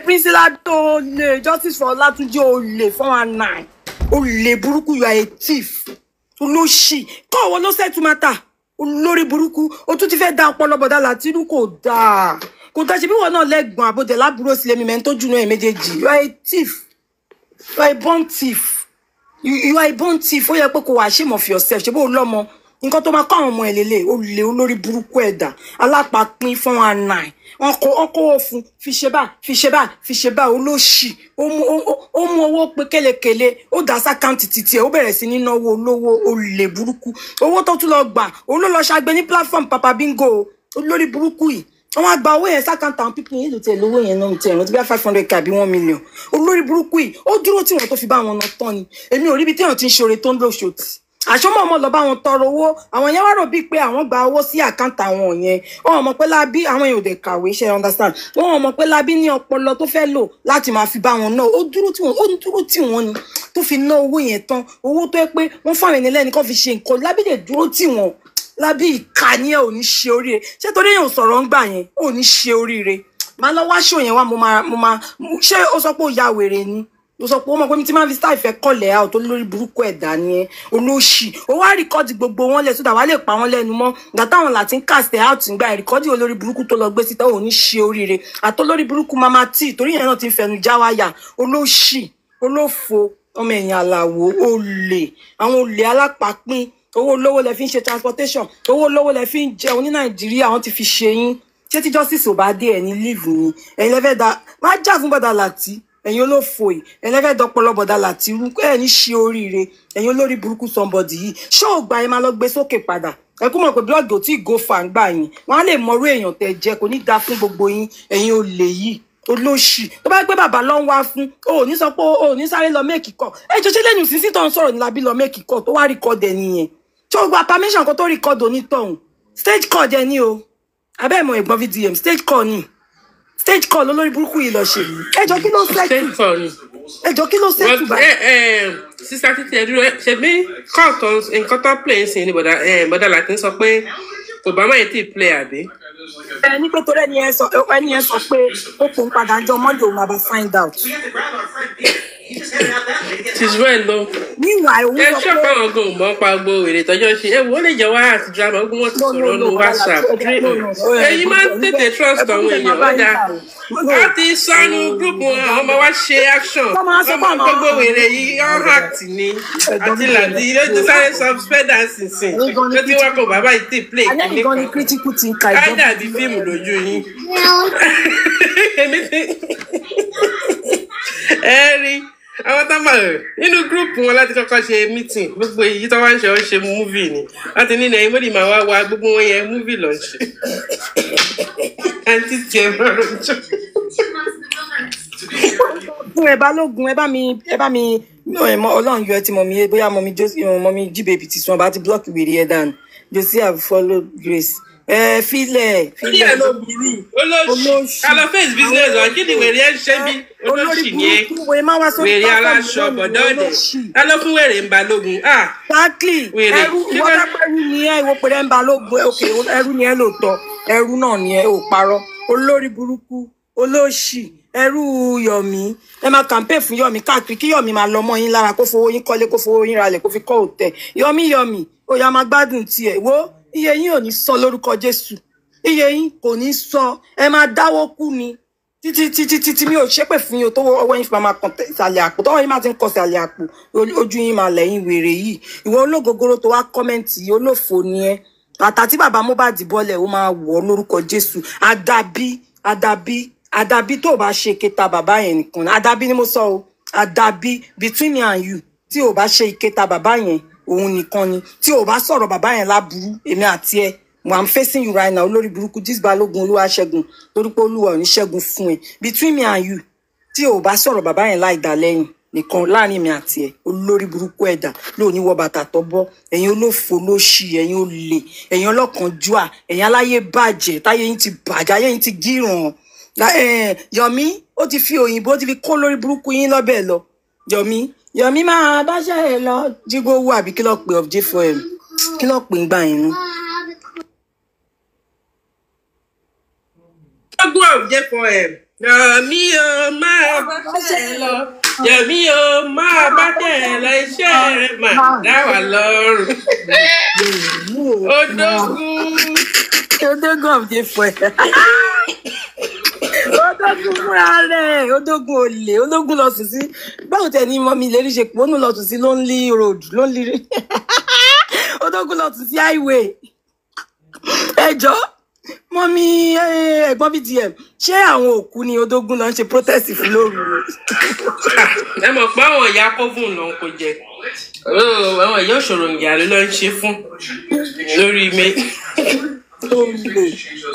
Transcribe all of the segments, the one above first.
Priscilla tó lè justice for Olatunji olè 419 olè burúkú you are a thief olóṣì kọ́ ọ̀wọ́ ló settle matter olórí burúkú o tún ti fẹ́ dá ọpọlọ bọ̀dá Látìnú kò dáa ṣe bí wọn náà lẹ́gbọ̀n àbòdè lábúrò sílẹ̀ mi mẹ́rin tó jùlọ ẹ̀ méjèèjì you are a thief you are a born thief you are a born thief ó yẹ pé kò wá shame of yourself ṣe bó o lọ́mọ nǹkan tó máa kọ́ àwọn ọmọ ẹ̀ lélẹ̀ olè olórí burúkú ẹ̀dá alápapín 419 wọn kó fún fi ṣe bá olóṣì ó mú owó pé kélekèle ó dá sákàǹtì títí ẹ̀ ó bẹ̀rẹ̀ sí ní náwó olówó olè burúkú owó tó tún lọ gbà òun ló lọ ṣàgbé ní platform Papa Bingo olórí burúkú yìí wọ́n á gba owó yẹn sákàǹtì àwọn pípín yìí ló tẹ̀ lówó yẹn náà tẹ̀ wọ́n ti bí 500k àbí 1 million olórí burúkú yìí ó dúró tí wọ́n tó fi bá wọn náà tán ni èmi ò rí ibi tí wọ́n ti ń ṣoore tó ń lò ṣòtì àṣọmọ ọmọ lọ bá wọn tọrọ owó àwọn yẹn wá rò bíi pé àwọn gba owó sí àkáǹtì àwọn yẹn wọn mọ̀ pé lábí àwọn èèyàn ò dé kàwé ṣe understand wọn mọ̀ pé lábí ní ọpọlọ tó fẹ́ lò láti máa fi bá wọn náà ó dúró tí wọn ni tó fi ná owó yẹn tán owó tó yẹ pé wọ́n fáwọn ènìyàn lẹ́ni kan fi ṣe nǹkan lábí lè dúró tí wọn lábí ìka ni ẹ ò ní ṣe oríire ṣé torí èèyàn sọ̀rọ̀ ń gbà yẹn ò ní ṣe oríire máa lọ wá ṣò yẹn wá mo máa ṣé ó sọ pé ó ya wèrè ni ló sọ pé ó mọ̀ pé mi ti máa fi style fẹ́ kọ́lẹ̀ out tó lórí burúkú ẹ̀dá ni ẹ olóṣì ó wá rìkọ́dì gbogbo wọn lẹ̀ sódà wá lè pa wọn lẹ́nu mọ́ ìgbà táwọn láti ń cast out ńgbà rìkọ́dì olórí burúkú tó lọ gbé síta ò ní ṣe oríire àtọ́ lórí burúkú mama tí torí yẹn náà ti ń fẹnu já wáyà olóṣì olófo ọmọ ẹ̀yìn àlàwò olè àwọn olè alápapín owó olówó lẹ fi ń ṣe transportation owó olówó lẹ fi ń jẹun ní Nàìjíríà wọ́n ti fi ṣe yín ṣé tí justice ò bá dé ẹ̀ ní leave ni ẹ̀yin lẹ́fẹ̀ẹ́ da má jà fún bọ́dà Láti ẹ̀yin olófò yìí ẹlẹ́fẹ́ dọpọlọ bọ̀dá Látìnú ẹ̀ ní ṣe oríire ẹ̀yin olórí burúkú somebody yìí ṣó ò gba ẹ máa lọ gbé sókè padà ẹ kú mọ̀ pé blọọgì ò tí ì go far ń gbà yín wọ́n á lè mọrú èèyàn tẹ́ jẹ́ kò ní da fún gbogbo yín ẹ̀yin olè yìí olóṣì tó bá gbé bàbá lọ ń wá fún o ò ní sọ pé o ò ní sáré lọ méèkì kọ ẹ jọ ṣe lẹ́nu sísí tó ń sọ̀rọ̀ ní labí lọ méèkì kọ tó wá rìkọ́dẹ̀ nìyẹn tí o gba permission kan tó rìkọ́dù onítọ̀hún stage call jẹ ní o abẹ́ ìmọ̀ ẹ̀gbọ́n VDM stage call ni stage call olórí burúkú yìí lọ ṣe ẹjọ́ kí ló sẹ́kù ẹjọ́ kí ló sẹ́kù báyìí. sísá títí ẹdúró ṣe bí kọ́ọ̀tù nǹkan tó play sí ni bọ̀dá Láti sọ pé Obama yìí ti play àbí. ní pé torí ẹni yẹn sọ pé ó kò ń padà jọ Monday òun máa bá find out. She's well low. Meanwhile, ẹ ṣọ́ fáwọn ọgọ́ òun mọ́ pa gbogbo èrè tọ́jọ́ ṣe ẹ wò ó lè jẹ́ wá àti drama ogun wọn ti sọ̀rọ̀ ní WhatsApp ẹ̀yin máa ń tètè trust àwọn èèyàn ọjà a ti sọnù group wọn ọmọ wa ṣe action ọmọ gbogbo èrè yìí act ni àti Láti ilé tó sáré suspend sísìn tó ti wá kó bàbá yìí ti play kíní kan á dàbí fíìmù lójú yín ẹ rí àwọn tá máa nínú gúrùpù wọn láti kọ́kọ́ ṣe meeting gbogbo èyí tó wá ń ṣe ó ṣe múvì ni láti nínú ẹ̀yìn mọ́dì máa wá gbogbo wọn yẹn múvì lọ ṣe àǹtí tiẹ̀ máa rọjò. fún ẹ Balógun ẹ bá mi Ọlọ́run yọ ẹ tí mọ̀ mi bóyá mọ̀ mi G-Baby ti sún ọba ti block wèrè ẹ dànù Josie have followed Grace filẹ̀ ló burú olóṣì kálọ face business wa kí ni wèrè ẹ ṣe bí olóṣì ni ẹ wèrè aláṣọ bọ̀dọ̀ ọ̀dẹ̀ kálọ fún wèrè ń Balógun exactly ẹrú ìwọ́dápẹ́rú ni ẹ ìwọ pẹ̀lẹ́ ń Balógun òkè ẹrú ni ẹ lóòótọ́ ẹrú náà ni ẹ ò parọ́ olórí burúkú olóṣì ẹrú Yọ̀mí ẹ máa campaign fún Yọ̀mí káàkiri kí Yọ̀mí máa lọ mọ́ yín lára kó fowó yín kọ́lé kó fowó yín ralẹ̀ kó fi kọ́ òtẹ̀ Yọ̀mí ó yá máa gbádùn tiẹ̀ wo iye yín ò ní sọ lórúkọ Jésù iye yín kò ní sọ ẹ máa dáwó kú ni títí mi ò ṣépè fún yín tó ọwọ́ yín fi máa kàn ìsàlẹ̀ àpò tọ́wọ́ yín máa ti ń kọ ìsàlẹ̀ àpò ojú yín máa lẹ́yìn wèrè yìí ìwọ ológogoro tó wá kọ́mẹ́ǹtì yìí olófò ni ẹ àtàtí bàbá Mohbad bọ́lẹ̀ ó máa wọ̀ lórúkọ Jésù àdàbí tó bá ṣe ìkẹta bàbá yẹn nìkan àdàbí ni mo sọ o àdàbí between me and you tí ò bá ṣe ìkẹta bàbá yẹn òun nìkan ni tí ò bá sọ̀rọ̀ bàbá yẹn láburú èmi àti ẹ I'm facing you right now olórí burúkú dis Balógun Olúwaṣẹ́gun torí pé Olúwa ò ní ṣẹ́gun fún ẹ between me and you tí ò bá sọ̀rọ̀ bàbá yẹn láì dá lẹ́yìn nìkan láàrin mi àti ẹ olórí burúkú ẹ̀dá lóòní wọ bàtà tọ́bọ́ ẹ̀yin olófò lóṣì ẹ̀yin olè ẹ̀yin ọlọ́kànjúà ẹ̀yin aláyé bàjẹ́ táyé yín ti bàjẹ́ ayé yín ti gíràn Yọ̀mí ó ti fi òyìnbó ó ti fi kó lórí burúkú yín lọ́bẹ̀ lọ Yọ̀mí máa báṣẹ́ ẹ lọ jígbówó àbí kí ló pè of J4M kí ló pè ń gbà yín nú. Jígbówó of J4M Yọ̀mí tẹ̀ lọ. Yẹ̀mí o, máa bá tẹ̀ lọ iṣẹ́ rẹ̀ mà dá wà lọ́rùn. Odógún. Odógún ọ̀dẹ fún ẹ. Odógún fúnra rẹ̀, Odógún olè, Odógún lọ sùn sí. Báwo tẹ̀ ní mọ́mí lérí ṣe pé ó nù lọ sùn sí Lonely Road, Lonely. Odógún lọ sùn sí highway. Ẹjọ́, mọ́mí ẹ̀gbọ́n BTM, ṣé àwọn òkú ni Odógún lọ ń ṣe protest fún lóru? Ẹ mọ̀ pé àwọn ìyá kófún ló ń kó jẹ. Àwọn ìyá òṣòro ìyá ló lọ ń ṣe fún lórí mi.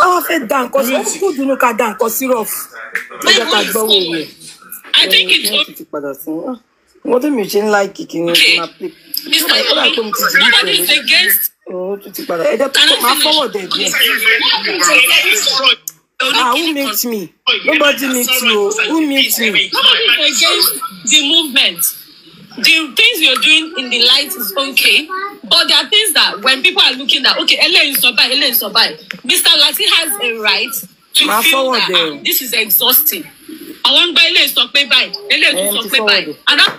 Àwọn fẹ́ dá nǹkan sí ọkọ̀ dùnú ká dá nǹkan sírọ̀fù. Ẹjọ́ ká gbọ́wọ́ rẹ̀. I think it's ti padà sí. Wọ́n tó mi ṣe ń láì kìkì ní ọdún máa pè. nobody is against. Ó tún ti padà. Ẹjọ́ tó máa fọwọ́ dẹ̀ díẹ̀. Who meets me? Nobody meets you. Who meets me? Nobody is against the movement. The things you're doing in the light is okay, but there are things that when people are looking at, okay, Ellen survive, Mr. Lati has a right to feel that this is exhausting. I want by Ellen stop pay by, Ellen stop pay by, and that.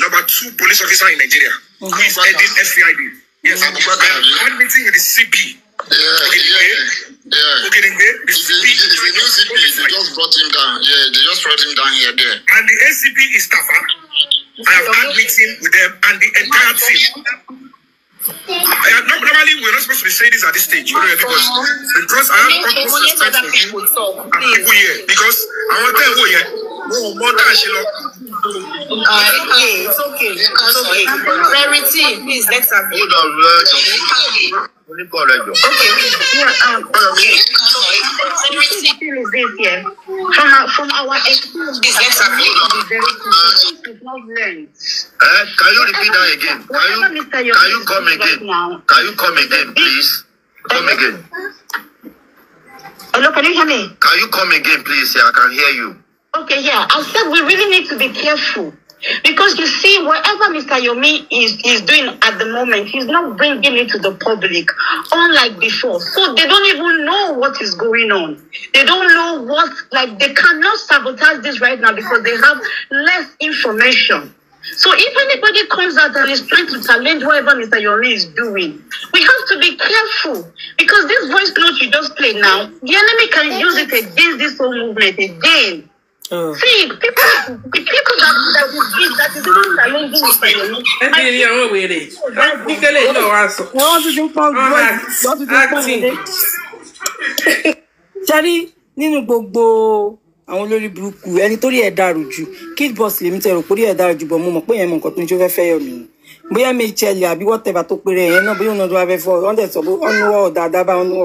Number 2 police officer in Nigeria. Who is heading FCID? Yes, I had meeting with the CP. Yeah. Okay, the CP is a new CP. They just brought him down. Yeah, they just brought him down here. There. And the ACP is Tafa. I have had meeting with them and the entire team. Normally, we're not supposed to be saying this at this stage, because I have utmost respect for you and people here. Because I want to tell you, more than she it's okay. Rarity, please, let's have it. From our experience, can you repeat that again? Can you come again? Can you come again, please? Come again. Hello, can you hear me? Can you come again, please? Yeah, I can hear you. Okay, yeah. I said we really need to be careful. Because you see, whatever Mr. Yomi is doing at the moment, he's not bringing it to the public, unlike before. So they don't even know what is going on. They don't know they cannot sabotage this right now because they have less information. So if anybody comes out and is trying to challenge whatever Mr. Yomi is doing, we have to be careful. Because this voice note you just played now, the enemy can use it against this whole movement again. See, people that is even challenging Mr. Yomi. Ṣẹ́rí nínú gbogbo àwọn olórí burúkú ẹni tó rí ẹ̀ dàrú jù Kid Boss lèmi tẹ̀rọ pé rí ẹ̀ dàrú jù bọ̀ mo mọ̀ pé yẹn mọ̀ nǹkan tó ń ṣe fẹ́ fẹ́ yọ mí bóyá méjìlélẹ̀ àbí whatever tó péré yẹn náà bóyá ọ̀nà tó wá fẹ́ fọ́ ọ̀n dẹ̀ sọ bó ọ̀nà dáadáa bá ọ̀nà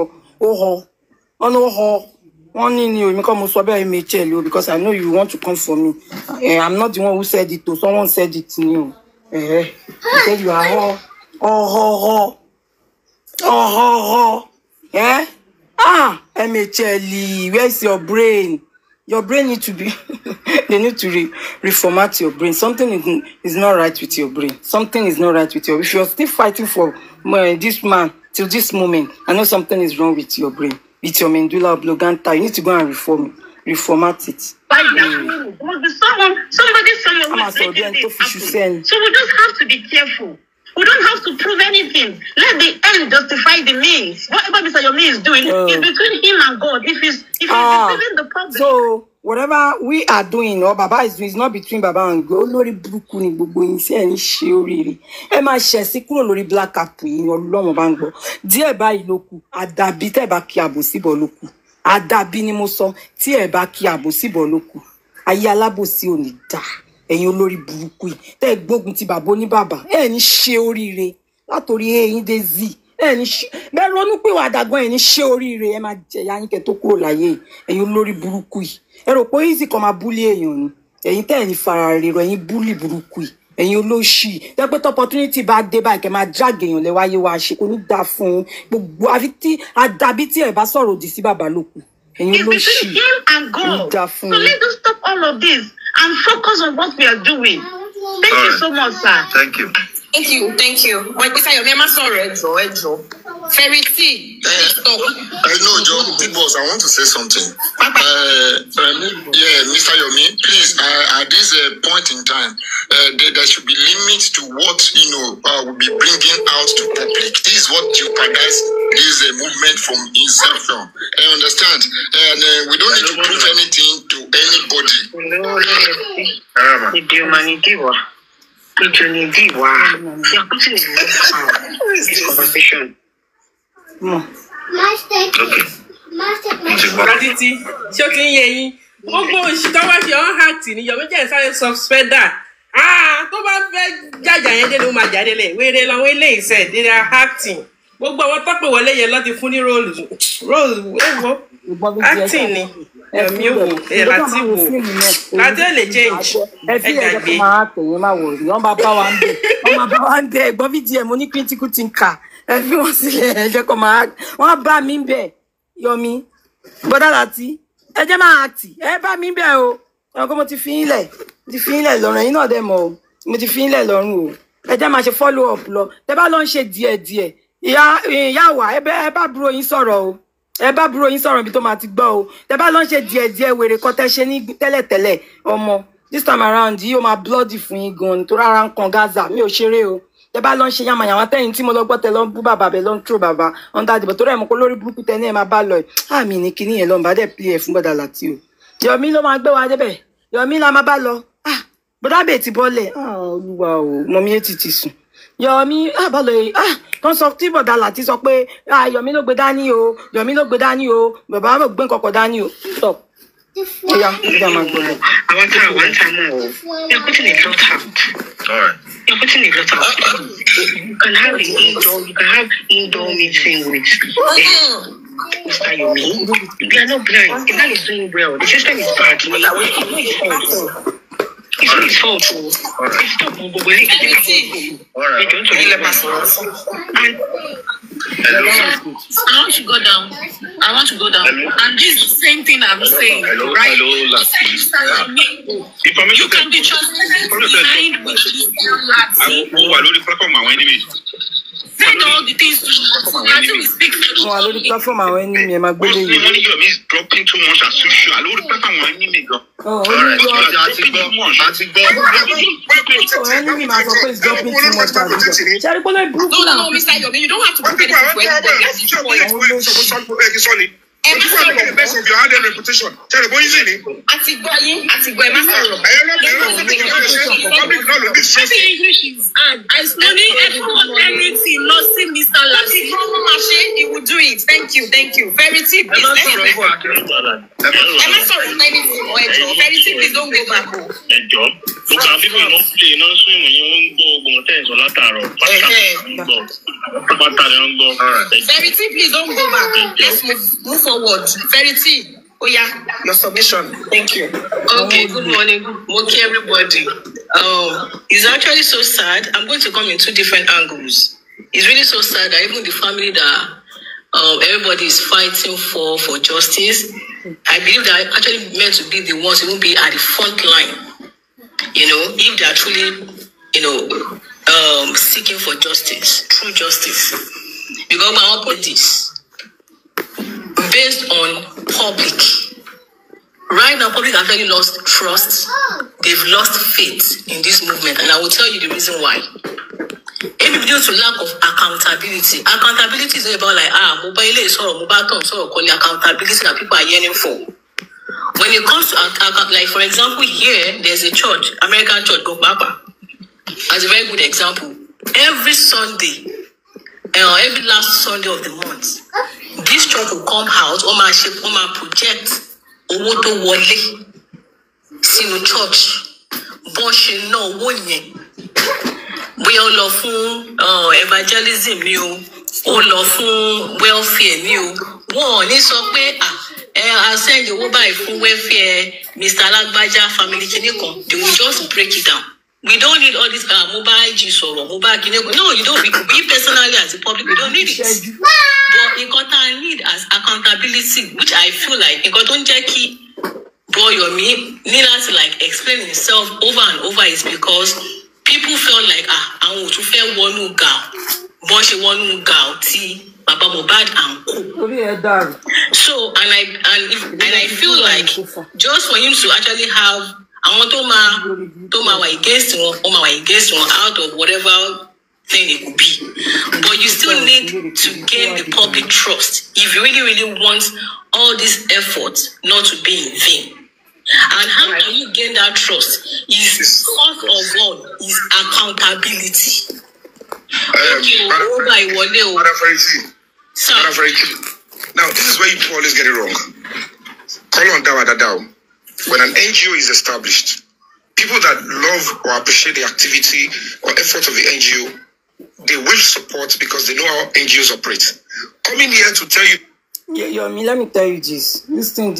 wọ́n ní ni èmi kọ́ mo sọ bẹ́ẹ̀ méjìlélẹ̀ o because I know you want to come for me. I'm not the one who said it o, someone said it ni o. You said you are MHL, where's your brain? Your brain need to be, they need to reformat your brain. Something is not right with your brain. Something is not right with your brain. If you're still fighting for this man till this moment, I know something is wrong with your brain. With your medulla oblongata. You need to go and reformat it. Somebody so we just have to be careful. We don't have to prove anything. Let the end justify the means. Whatever Mr. Yomi is doing is between him and God. If he's deceiving the public. So whatever we are doing or Baba is doing is not between Baba and God. Olórí burúkú ni gbogbo yín ṣe ń ṣe oríire. Ẹ máa ṣe sí kúrò lórí black cap yín Ọlọ́run bá ń gbọ́. Díẹ̀ báyìí ló kù. Àdàbí tẹ́ bá kí àbòsí bọ̀ ló kù. Àdàbí ni mo sọ tí ẹ bá kí àbòsí bọ̀ ló kù. Ayé alábòsí ò ní dá. Ẹ̀yin olórí burúkú yìí tẹ́ gbógun ti bàbá oníbàbà ẹ ní ṣe oríire látorí ẹ̀yin dé z ẹ ní ṣe bẹ́ẹ̀ ronú pé wà dàgbọ́n ẹ ní ṣe oríire ẹ máa jẹ ya yín kẹ́ tó kúrò láyé ẹ̀yin olórí burúkú yìí ẹ rò pé easy kan máa búlé èèyàn ni ẹ̀yin tẹ́ ẹ̀ ní fara rírọ ẹ̀yin búlì burúkú yìí ẹ̀yin olóṣì jẹ́ pé opportunity bá dé báyìí kẹ́ máa drag èèyàn lẹ wáyé wá ṣe kò ní dáa fún gbogbo àfi tí àdàbí tí ẹ̀ bá sọ̀rọ̀ òdì sí bàbá lókù ẹ̀yin olóṣì kò ní dáa fún So let's stop all of this and focus on what we are doing. Thank you so much, sir. Thank you. Thank you. When Mr. Yomi sorry, Ejo. Verity. No, Joe, big boss, I want to say something. Mr. Yomi, please, at this point in time, there should be limits to what, we'll be bringing out to public. This is what jeopardize this movement from inception. I understand. And we don't need to prove anything to anybody. Conversation. Aditi, ṣé o ti ń yé yín? Gbogbo òṣìṣẹ́ wá ṣe ọ́n hàtì ní Yomi jẹ́ sáré suspender. Tó bá fẹ́ jàjà yẹn dé ló máa jáde lẹ̀. Wéré làwọn eléyìí sẹ̀ dé ra acting. Gbogbo àwọn tọ́pẹ̀ wọlé yẹn lọ́ti fún ní role acting ni. Yomi wò láti wò láti lè change. Ẹ fi ẹ̀jẹ̀ kó máa tẹ̀yìn máa wò rí. Wọ́n bá bá wa ń bẹ̀. Wọ́n máa bá wa ń bẹ̀. Ẹ̀gbọ́n fídíò ẹ̀ mo ní critical thinker. Ẹ fi wọn sílẹ̀ ẹ̀jẹ̀ kó máa wọ́n bá mi ń bẹ̀. Yomi bọ́dá láti ẹjẹ́ máa àtì ẹ bá mi bẹ̀ o ọkọ mo ti fi ń lẹ̀ lọ́rùn ẹ̀yin náà dẹ̀ mọ̀ o mo ti fi ń lẹ̀ lọ́rùn o ẹjẹ́ máa ṣe follow up lọ tẹ bá lọ ń ṣe díẹ̀díẹ̀ ìyá wa ẹ bá búrò yín sọ̀rọ̀ o ẹ bá búrò yín sọ̀rọ̀ ibi tó máa ti gbọ́ o tẹ bá lọ ń ṣe díẹ̀díẹ̀ wèrè kan tẹ ṣe ní tẹ́lẹ̀tẹ́lẹ̀ ọmọ this time around yìí ó máa bloody fún yín gan tó rárá ń kan Gaza mi ò ṣeré o tẹ bá lọ ń ṣe yamayama tẹ̀yin tí mo lọ gbọ́ tẹ lọ ń bú bàbá bẹ lọ ń tró bàbá ọ̀ndà àdìbò tó rẹ̀ mọ́ kó lórí burúkú tẹ ní ẹ̀ máa bá lọ ẹ̀ àmì ní kinní yẹn lọ́nba dẹ̀ pílẹ̀ fún bọ́dà láti o Yomi ló máa gbé wa débẹ̀ Yomi la máa bá lọ bọ́dà bẹ̀ ti bọ́lẹ̀ olúwa o mọ̀mí etí ti sùn Yomi bọ́lọ̀ yìí kan sọ tí bọ́dà láti sọ pé Yomi ló gbé dání o Yomi ló gbé dání o bàbá ló gbé kọ̀kọ̀ dání o stop oya ìjà máa gbọ́ lọ. Àwọn tá a wá ń ta mọ́ o, you're putting a lot out. You're putting a lot out. You can have indoor meeting with Mr. Yomi. They are not blind. The man is doing well. The system is bad. It's not his fault. It's not I want to go down. And this is the same thing I'm saying, right? You can be transparent behind with send all the things to Latin will speak to wọn lórí platform àwọn ẹni mi máa gbélé yìí. Yomi is dropping too much as usual. Lórí platform àwọn ẹni mi gan. ẹni mi máa sọ pé it's dropping too much as usual. ṣe àríkọ́ lórí burúkú náà. No, Mr. Yomi, you don't have to put it for everybody at this point. English is hard. As money, everything, not see Mr. Lassie. He will do it. Thank you. Verity, please. Verity, please don't go back home. Verity, please don't go back. Let's move forward. Verity, your submission. Thank you. Okay, good morning. Okay, everybody. It's actually so sad. I'm going to come in two different angles. It's really so sad that even the family that everybody is fighting for justice, I believe they are actually meant to be the ones who will be at the front line. If they are truly, seeking for justice, true justice. Because my own put this based on public. Right now, public have really lost trust. They've lost faith in this movement, and I will tell you the reason why. It's due to lack of accountability. Accountability is not about like mobile is or mobile so call accountability that people are yearning for. When it comes to like for example, here there's a church, American church, Go Papa, as a very good example. Every Sunday, every last Sunday of the month, this church will come out on my project owó tó wọlé sínú church bó ṣe náà owó yẹn bóyá ó lọ fún evangelism ni o ó lọ fún welfare ni o wọn ò ní sọ pé a send owó báyìí fún welfare Mr. Lagbaja family Kineko, they will just break it down. We don't need all this mobile G's or mobile Kineko. No, you don't. We personally as a public, we don't need it. But in I need as accountability, which I feel like in Cotton Jackie, boy or me, need to like explain himself over and over is because people feel like I want to feel one girl, but she one girl, tea, Baba Mobad and Co. So and I feel like just for him to actually have I want Toma against one out of whatever thing it could be. But you still need to gain the public trust if you really want all this effort not to be in vain. And how can you gain that trust? Is first of all is accountability. Now this is where you always get it wrong. Call on Dawa. When an NGO is established, people that love or appreciate the activity or effort of the NGO, they will support because they know how NGOs operate. Coming here to tell you... Yomi, let me tell you this. Listen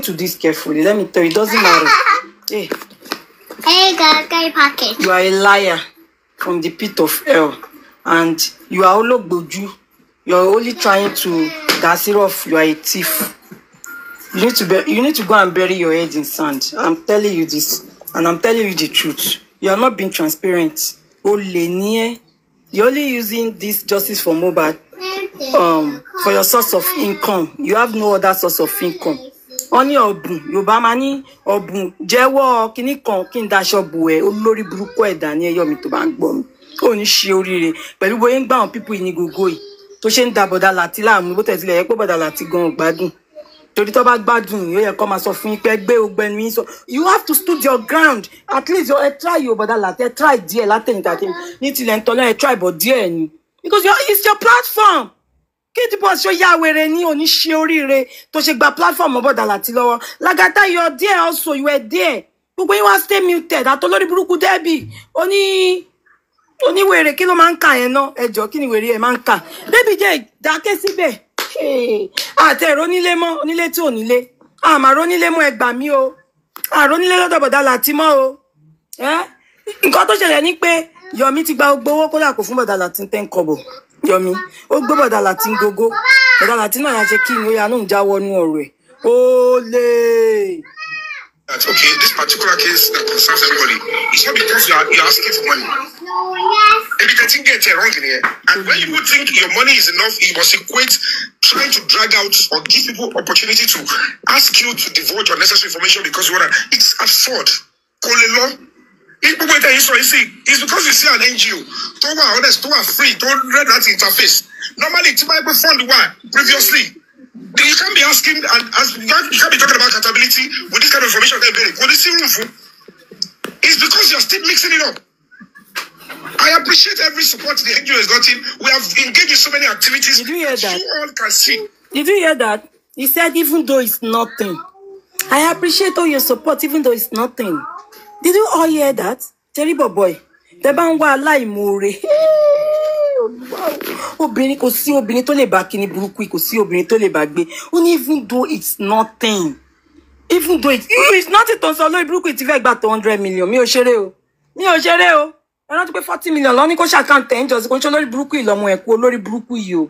to this carefully. Let me tell you, it doesn't matter. Hey, package. You are a liar from the pit of hell. And you are Ologboju. You are only trying to gas it off. You are a thief. You need to go and bury your head in sand. I'm telling you this. And I'm telling you the truth. You are not being transparent. You're only using this justice for Mohbad for your source of income. You have no other source of income. Only Obun, Yobamani, Obun, Jewo, Kinikon, Kindasho Bue, Olori Bruko, Daniel Yomi to Bank Bomb. Only Shiori, but you going down people in Igugoi. To send Daboda Latila, Mubote, Boda Latigon, Badun. You have to stood your ground. At least you try your brother. Try dear Latin that need to try but dear because it's your platform. Get the boss show Yahweh ni oni shiori to shake the platform about the Latilo. Lagata, you're there also, you were there. But when you are stay muted, at Olori Buruku Debi, only where kilo manka, no, a joking where a manka. Baby J, that is Hey, te ronile mo, onile tí onile. Ma ronile mo ẹgbà mi o. Ronile lọ́dọ̀ bọ̀dá Láti mo o. Nǹkan tó ṣẹlẹ̀ ni pé Yomi ti gba gbowó kó là kò fún bọ̀dá Láti 10 kobo. Yomi, ó gbé bọ̀dá Láti gogo. Bọ̀dá Láti náà ya ṣe kí ni ó ya no jáwọ́ nú ọ̀rọ̀ ẹ̀. Ole. Okay, this particular case that concerns everybody, it's not because you're asking for money. Maybe the thing gets wrong in here. And when you think your money is enough, you must equate trying to drag out or give people opportunity to ask you to divulge unnecessary information because it's absurd. It's because you see an NGO, to honest, to free, to read that interface. Normally, it's my fund previously. You can't be asking and you can't be talking about accountability with this kind of information. It's because you're still mixing it up. I appreciate every support the NGO has gotten. We have engaged in so many activities. Did you hear that? You all can see. Did you hear that? He said, even though it's nothing, I appreciate all your support, even though it's nothing. Did you all hear that? Terrible boy. The bangwa lai more. Obìnrin kò sí obìnrin tó lè bá kíni burúkú kò sí obìnrin tó lè bá gbé. Even though it's nothing. Even though it's nothing tó ń sọ lórí burúkú ti fẹ́ gba 200 million. Mi ò ṣeré o. Ẹ rántí pé 40 million lọ ní kó ṣàkáǹtì ẹ̀ ń jọ sí kó ń ṣe lórí burúkú ìlọ́mọ ẹ̀kú olórí burúkú yìí o.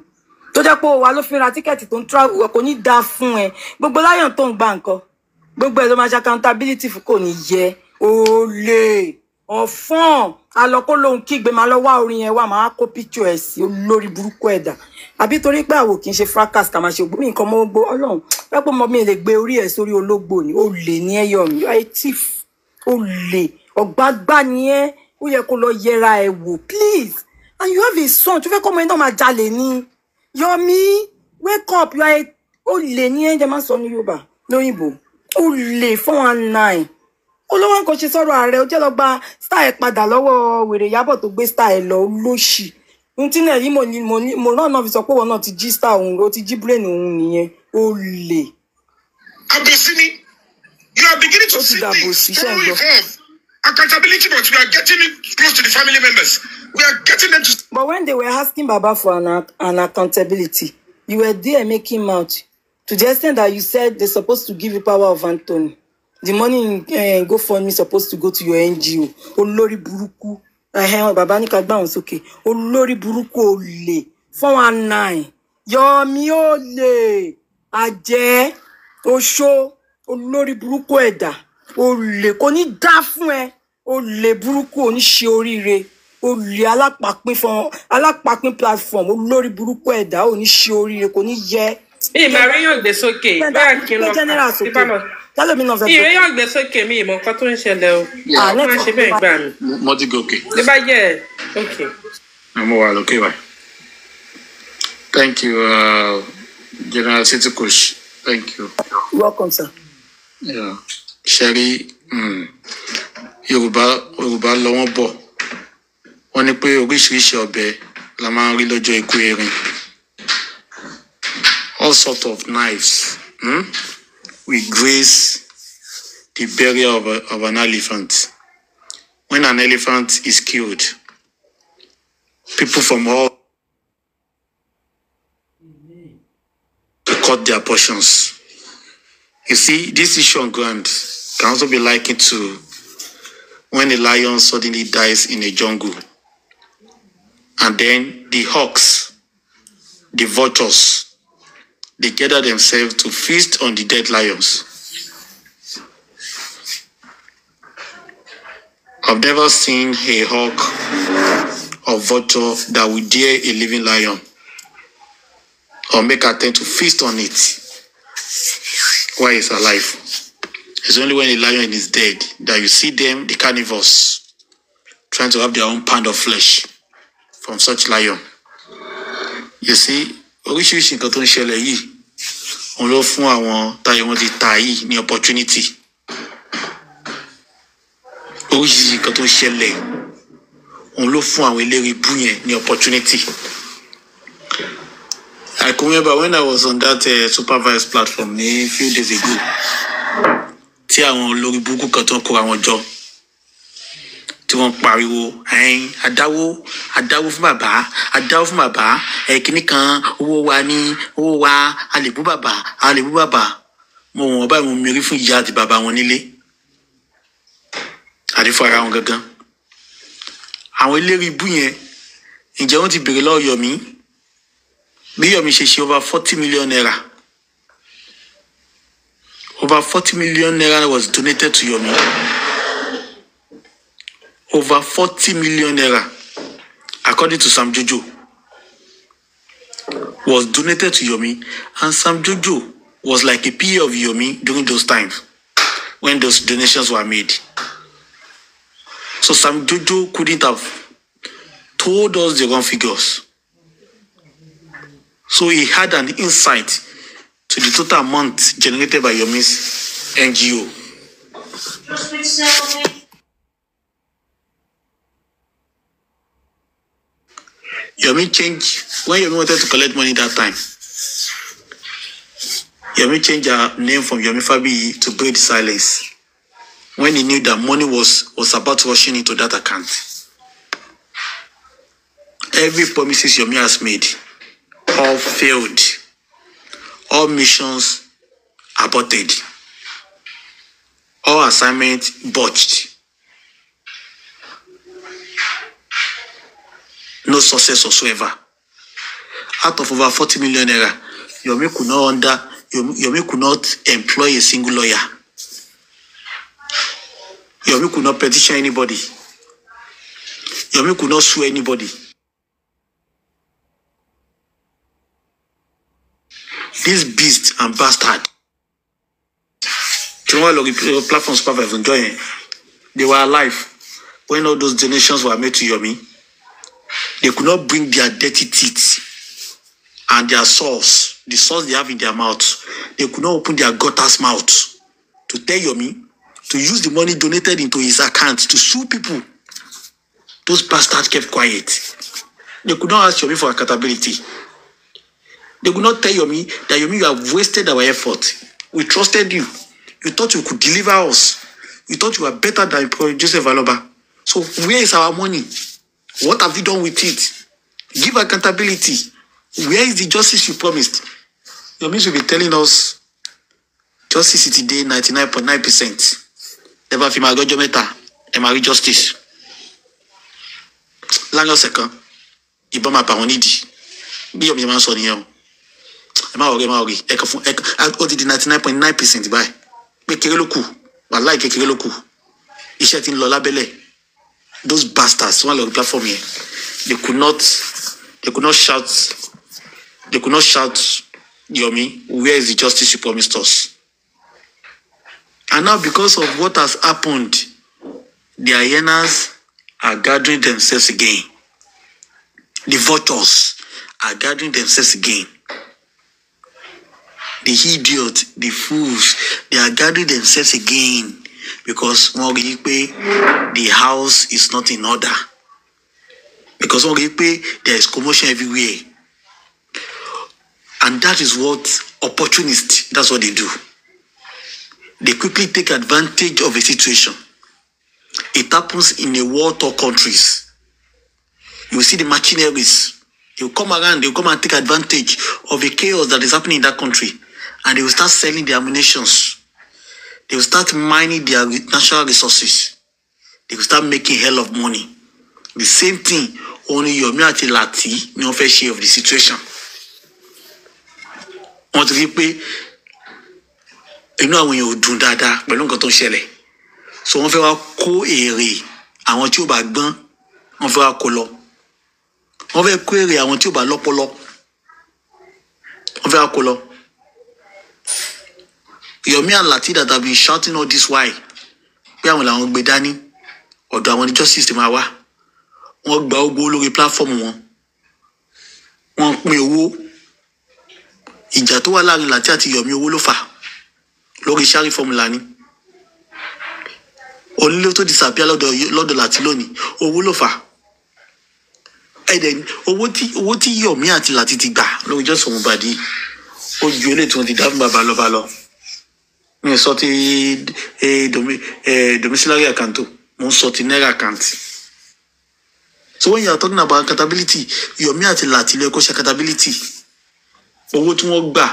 Tó jẹ́ pé wà ló fi ra tíkẹ́ẹ̀tì tó ń travel kò ní dá fún ẹ. Gbogbo láyọ̀n tó ń gbà nǹkan. Gbogbo ẹ̀ ló máa ṣe accountability fún kò ní yẹ. Olè. Ọ̀fọ́n. Alọ́kó lóhun kígbe máa lọ wá orin yẹn wá máa kó picture ẹ̀ sí olórí burúkú ẹ̀dá. Àbí torí pé àwò kì í ṣe fracas ká máa ṣe ògbó mi nǹkan mọ́ gbó Ọlọ́run. Pẹ́pọ̀ mọ́ mi lè gbé orí ẹ̀ sórí ológbò ni. Olè ni ẹ Yomi. You are a thief. Olè. Ọ̀gbágbá ni ẹ. Ó yẹ kó lọ yẹra ẹ wò please. And you have a son. Tó fẹ́ kọ́ ọmọ ẹ náà máa jalè ni. Yomi, wake up. You are a olè ni ẹ jẹ́ máa sọ ní Yorùbá lóyìnbó. Olè 419. Olówó nǹkan ṣe sọ̀rọ̀ ààrẹ ó jẹ́ lọ gba star ẹ̀ padà lọ́wọ́ wèrè Ìyábọ̀ tó gbé star ẹ̀ lọ lóṣì. Ntí náà yìí mo náà fi sọ pé wọn náà ti jí star òun ó ti jí brain òun nìyẹn. Olè. Abosini, you are beginning to see things to evolve. Accountability, but we are getting it close to the family members. We are getting them to... But when they were asking Baba for an accountability, you were there making mouth. To the extent that you said they're supposed to give you power of Anthony. The money in GoFundMe supposed to go to your NGO. Olórí burúkú. Bàbá ní ká gbà wọ́n sókè. Olórí burúkú olè. 419. Yomi olè. Àjẹ́. Oṣó. Olórí burúkú ẹ̀dá. Olè. Kò ní dá fún ẹ. Olè burúkú oníṣẹ́ oríire. Olè alápàpín platform. Olórí burúkú ẹ̀dá oníṣẹ́ oríire. Kò ní yẹ. Ìmàríyàn gbé sókè. Báà kí n lọ. Ìrẹ́yàn gbé sókè mi ìmọ̀ nǹkan tó ń ṣẹlẹ̀ o. Má ṣe bẹ́ẹ̀ gbà mí. Mo ti gòkè. Lè bá jẹ́ okay. Mo wà lókè báyìí. Thank you, General City Coach. Thank you. Welcome, sir. Yeah. Sherry, Yorùbá lọ wọ́n bọ̀. Wọ́n ní pé oríṣiríṣi ọbẹ̀ la máa ń rí lọ́jọ́ ikú erin. All sorts of knives will grace the burial of an elephant. When an elephant is killed, people from all cut their portions. You see, this issue on ground can also be likened to when a lion suddenly dies in a jungle. And then the hawks, the vultures, they gather themselves to feast on the dead lions. I've never seen a hawk or vulture that would dare a living lion or make attempt to feast on it while it's alive. It's only when a lion is dead that you see them, the carnivores, trying to have their own pound of flesh from such lion. You see, oríṣiríṣi nǹkan tó ń ṣẹlẹ̀ yìí òun ló fún àwọn táyé wọn ti ta yìí ní opportunity. Oríṣiríṣi nǹkan tó ń ṣẹlẹ̀ òun ló fún àwọn eléré ibú yẹn ní opportunity. I can remember when I was on that supervised platform a few days ago, tí àwọn olórí burúkú kan tó ń kóra wọn jọ tí wọ́n pariwo adáwó fún bàbá kíní kan owó wa àlèbú bàbá mo wọ́n báyìí mo mérí fún ìyá àti bàbá wọn nílé àdífọ́ ara wọn gangan. Àwọn eléré ibú yẹn ǹjẹ́ wọ́n ti bèrè lọ́wọ́ Yomi bí Yomi ṣe over 40 million naira. Over 40 million naira was donated to Yomi. Over 40 million naira, according to Sam Jojo, was donated to Yomi, and Sam Jojo was like a PA of Yomi during those times when those donations were made. So Sam Jojo couldn't have told us the wrong figures. So he had an insight to the total amount generated by Yomi's NGO. Yomi changed, when Yomi wanted to collect money that time, Yomi changed her name from Yomi Fabi to Break the Silence when he knew that money was about rushing into that account. Every promises Yomi has made, all failed. All missions aborted. All assignments botched. No success whatsoever. Out of over 40 million naira, Yomi could not employ a single lawyer. Yomi could not petition anybody. Yomi could not sue anybody. This beast and bastard, platforms enjoying, they were alive when all those donations were made to Yomi. They could not bring their dirty teeth and their sauce, the sauce they have in their mouth. They could not open their gutter's mouth to tell Yomi to use the money donated into his account to sue people. Those bastards kept quiet. They could not ask Yomi for accountability. They could not tell Yomi that Yomi, you have wasted our effort. We trusted you. You thought you could deliver us. You thought you were better than Joseph Aloba. So where is our money? What have you done with it? Give accountability. Where is the justice you promised? Yomi will be telling us justice ti dé 99.9%. Ẹ bá fi máa gbọ́jọ́ mẹ́ta, ẹ máa rí justice. Láàrin ọ̀sẹ̀ kan, ìbọn máa pa wọn nídìí. Bí Yomi máa ń sọ nìyẹn o. Ẹ má worry. Ẹ kàn fún ó ti di 99.9% báyìí. Kékeré ló kù, wàláì kékeré ló kù. Iṣẹ́ ti ń lọ lábẹ́lẹ̀. Those bastards wọ́n lọ rí platform yẹn. They could not shout, Yomi, where is the justice you promised us? And now because of what has happened, the hyenas are gathering themselves again. The vultures are gathering themselves again. The idiots, the fools, they are gathering themselves again because the house is not in order. Because there is commotion everywhere. And that is what opportunists, that's what they do. They quickly take advantage of a situation. It happens in a war-torn countries. You will see the machineries. They will come around, they will come and take advantage of the chaos that is happening in that country. And they will start selling their ammunitions. They will start mining their natural resources. They will start making hell of money. The same thing, only Yomi àti Lati no fair share of the situation. Wọ́n ti rí pé inú àwọn èèyàn ò dùn dáadáa pẹ̀lú nǹkan tó ń ṣẹlẹ̀. So wọ́n fẹ́ wá kó èrè àwọn tí ó bá gbọ́n, wọ́n fẹ́ wá kó lọ. Wọ́n fẹ́ kó èrè àwọn tí ó bá lọ́pọlọ. Wọ́n fẹ́ wá kó lọ. Yomi and Lati that have been shouting all this while, pé àwọn làwọn gbé dání, ọ̀dọ̀ àwọn ní justice ti máa wá. Wọ́n gba ogbó lórí platform wọn. Wọ́n pín owó. Ìjà tó wà láàrin Lati àti Yomi owó ló fà. Lórí Shari formula ni. Onílé tó disappear lọ́dọ̀ Lati lónìí, owó ló fà. Ẹ̀dẹ̀ owó tí Yomi àti Lati ti gbà lórí Just Mohbad ó ju eléyìí tí wọ́n ti dá fún bàbá lọ́ba lọ. Mi sọ ti domiciliary account, mo sọ ti naira account. So when you are talking about accountability, Yomi àti Lati lè kó ṣe accountability. Owó tí wọ́n gbà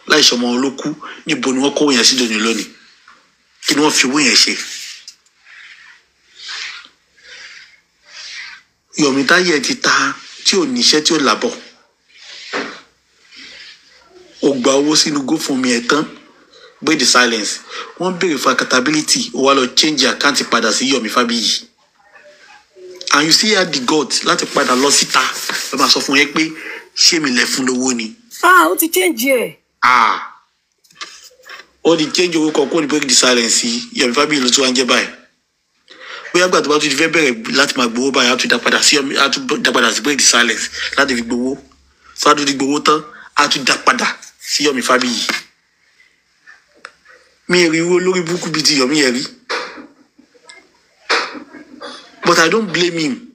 láì ṣọmọ olókù níbo ni wọ́n kó yẹn sí dòní lónìí? Kí ni wọ́n fi owó yẹn ṣe? Yomi táyé ti ta tí ò níṣẹ́ tí ò lábọ̀. Ó gba owó sínú GoFundMe ẹ̀ tán. Break the silence. Wọ́n béèrè for accountability. Ó wá lọ change account padà sí Yomi Fabiyi. And you see how the God láti padà lọ síta. Ẹ máa sọ fún yẹn pé ṣé mi lẹ fún lówó ni? Ó ti change ẹ̀. Ó di change owó kan kó ní break the silence yìí. Yomi Fabiyi ló tún wá ń jẹ́ báyìí. Bóyá gbà tó bá tún ti fẹ́ bẹ̀rẹ̀ láti máa gbowó báyìí, á tún dá padà sí break the silence láti fi gbowó. So á tún di gbowó tán, á tún dá padà sí Yomi Fabiyi. Mi rí owó lórí burúkú bíi ti Yomi yẹn rí. But I don't blame him.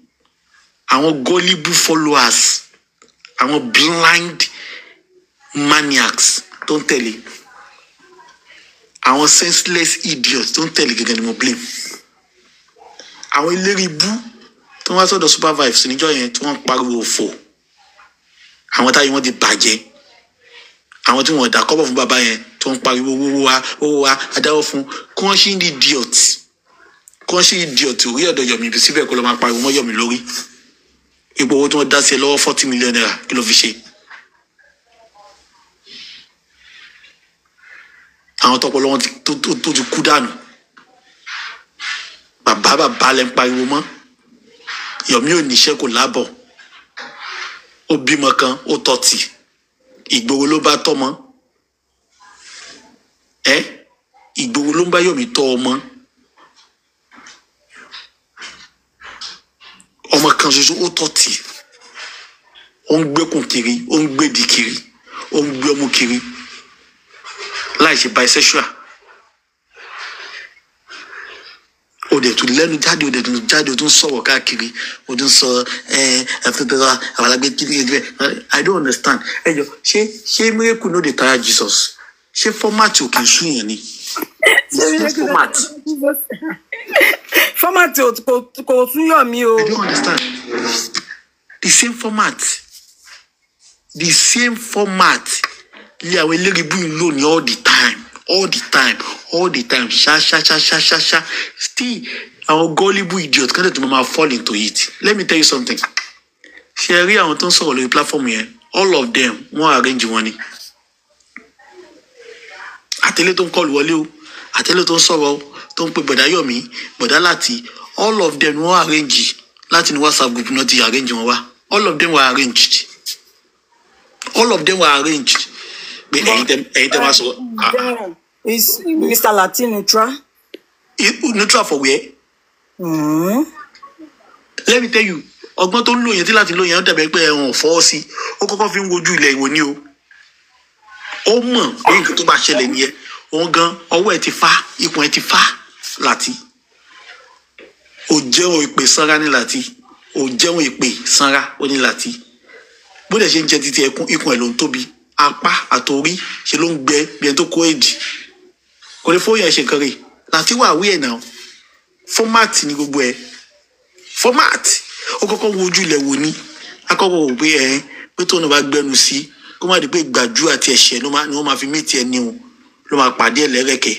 Àwọn gullible followers, àwọn blind maniacs tó ń tẹ̀lé, àwọn senseless idiots tó ń tẹ̀lé gẹ́gẹ́ ni mo blame. Àwọn eléré ibú tó wá sọ́dọ̀ supervise níjọ́ yẹn tí wọ́n pariwo òfò. Àwọn táyé wọ́n ti bàjẹ́. Àwọn tí wọ́n dà kọ́bọ̀ fún bàbá yẹn tó ń pariwo owó wa adáwọ̀ fún kí wọ́n ṣe ní idiot. Kí wọ́n ṣe idiot orí ọ̀dọ̀ Yomi bí síbẹ̀ kó lọ máa pariwo mọ́ Yomi lórí. Ipò owó tí wọ́n dá sí ẹ lọ́wọ́ 40 million naira kí ló fi ṣe? Àwọn tọpọlọ wọn tó ti kú dànù. Bàbá lẹ ń pariwo mọ́. Yomi ò níṣẹ́ kò lábọ̀. Ó bímọ kan ó tọ́tì. Ìgbòho ló bá tọ́mọ. Ìgbòho ló ń bá Yomi tọ́ ọmọ. Ọmọ kan ṣoṣo ó tọ́tì. Ó ń gbékùn kiri, ó ń gbèdì kiri, ó ń gbé ọmọ kiri. Láì ṣe bisexual. Ó dẹ̀ tún lẹ́nu jáde, ó dẹ̀ tún jáde, ó tún sọ̀rọ̀ káàkiri, ó tún sọ ẹ̀fẹ́fẹ́ àwọn alágbé kiri ẹ̀jẹ̀. I don't understand. Ẹjọ́ ṣé miracle no dey tire Jesus? Ṣé format ò kì í sún yẹn ni? Format. Format kò sún Yomi o. I don't understand. The same format. The same format. Ilé àwọn eléré ibú yìí lò ní all the time. all the time sha. Still our gullible idiot can't let mama fall into it. Let me tell you something. Sherry àwọn tó ń sọ̀rọ̀ lórí platform yẹn, all of them wọ́n arrange wọn ni. Àtẹ̀lé tó ń call wọlé o, àtẹ̀lé tó ń sọ̀rọ̀ o, tó ń pe bọ̀dá Yomi, bọ̀dá Láti, all of them wọ́n arrange láti ní WhatsApp group náà ti arrange wọn wá. All of them were arranged. But anytime I saw is Mr. Latin neutral? Neutral for where? Let me tell you, ọgbọ́n tó ń lò yẹn tí láti lò yẹn ó dàbẹ̀ pé ẹ̀wọ̀n fọ́ sí. Ó kọ́kọ́ fi ń wojú ilẹ̀ ìwò ni o. Ó mọ̀ pé nǹkan tó bá ṣẹlẹ̀ nìyẹn. Òun gan ọwọ́ ẹ̀ ti fá, ikùn ẹ̀ ti fá Láti. Ó jẹun ìpè sanra ní Láti. Ó jẹun ìpè sanra ó ní Láti. Bó dẹ̀ ṣe ń jẹ títí ikùn ẹ̀ ló ń tóbi. Apá àtòrí ṣe ló ń gbẹ bí ẹni tó kó èdì. Kò lè fóyè ṣe nǹkan rẹ̀. Láti wà wí ẹ̀ náà. Format ni gbogbo ẹ̀. Format. Ó kọ́kọ́ wo ojú ilẹ̀ wò ní. Akọ́kọ́ wò pé pé tó náà bá gbẹnu sí. Kó má di pé ìgbàjú àti ẹ̀ṣẹ̀ ni wọ́n máa fi mí tiẹ̀ ní o. Ló máa pàdé ẹ̀ lẹ́rẹ̀kẹ́.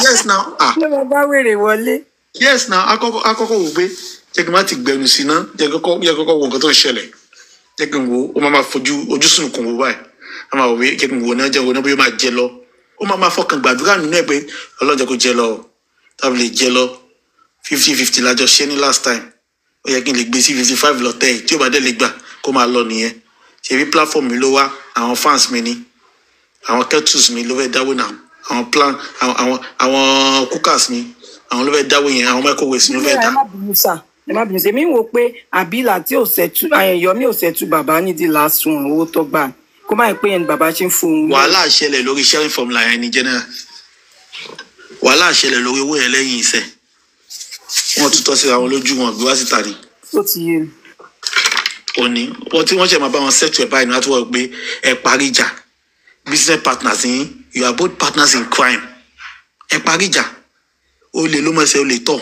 Yes now. Ló máa bá wèrè wọlé. Yes now. Akọ́kọ́ wò pé jẹ́ kí n má ti gbẹnu sí náà. Jẹ́ kọ́kọ́ wo nǹkan tó ń ṣẹlẹ̀. Jẹ́ kí n wo ó máa fojú ojú sùnùkùn wò báyìí. A máa wò pé jẹ́ kí n wo náà jẹ́ wo náà bí ó máa jẹ lọ. Ó máa fọkàn gbàdúrà nínú ẹ̀ pé Ọlọ́run jẹ́ kó jẹ lọ. Tábìlì lè jẹ lọ 50-50 lájọ ṣe ní last time. Ó yẹ kí n lè gbé sí 55 lọ tẹ̀ tí ó bá dé lè gbà kó máa lọ nìyẹn. Ṣèbí platform mi ló wá àwọn fans mi ni àwọn kettles mi ló fẹ́ dáwó náà àwọn plan àwọn cookers mi àwọn ló fẹ́ dáwó yẹn àwọn microwaves ló fẹ́ dá. Ẹ má bínú sí èmi ń wo pé àbílà tí ò ṣẹ́tù Yomi ò ṣẹ́tù bàbá ní the last one owó tó gbà kó má pé yẹn bàbá ṣe ń fún un. Wàhálà ṣẹlẹ̀ lórí sharing formula yẹn ní general. Wàhálà ṣẹlẹ̀ lórí owó yẹn lẹ́yìn iṣẹ́. Wọ́n tún tọ́ sí àwọn lójú wọn gbé wá síta ni. Ó ti yé. Òní wọ́n tí wọ́n ṣe máa bá wọn settle ẹ̀ báyìí ní wọ́n ti wọ́n gbé ẹ̀ parí ìjà. Business partners yín, you are both partners in crime. Ẹ̀ parí ìjà. Ó lè ló mọ̀ ṣe ó lè tọ̀.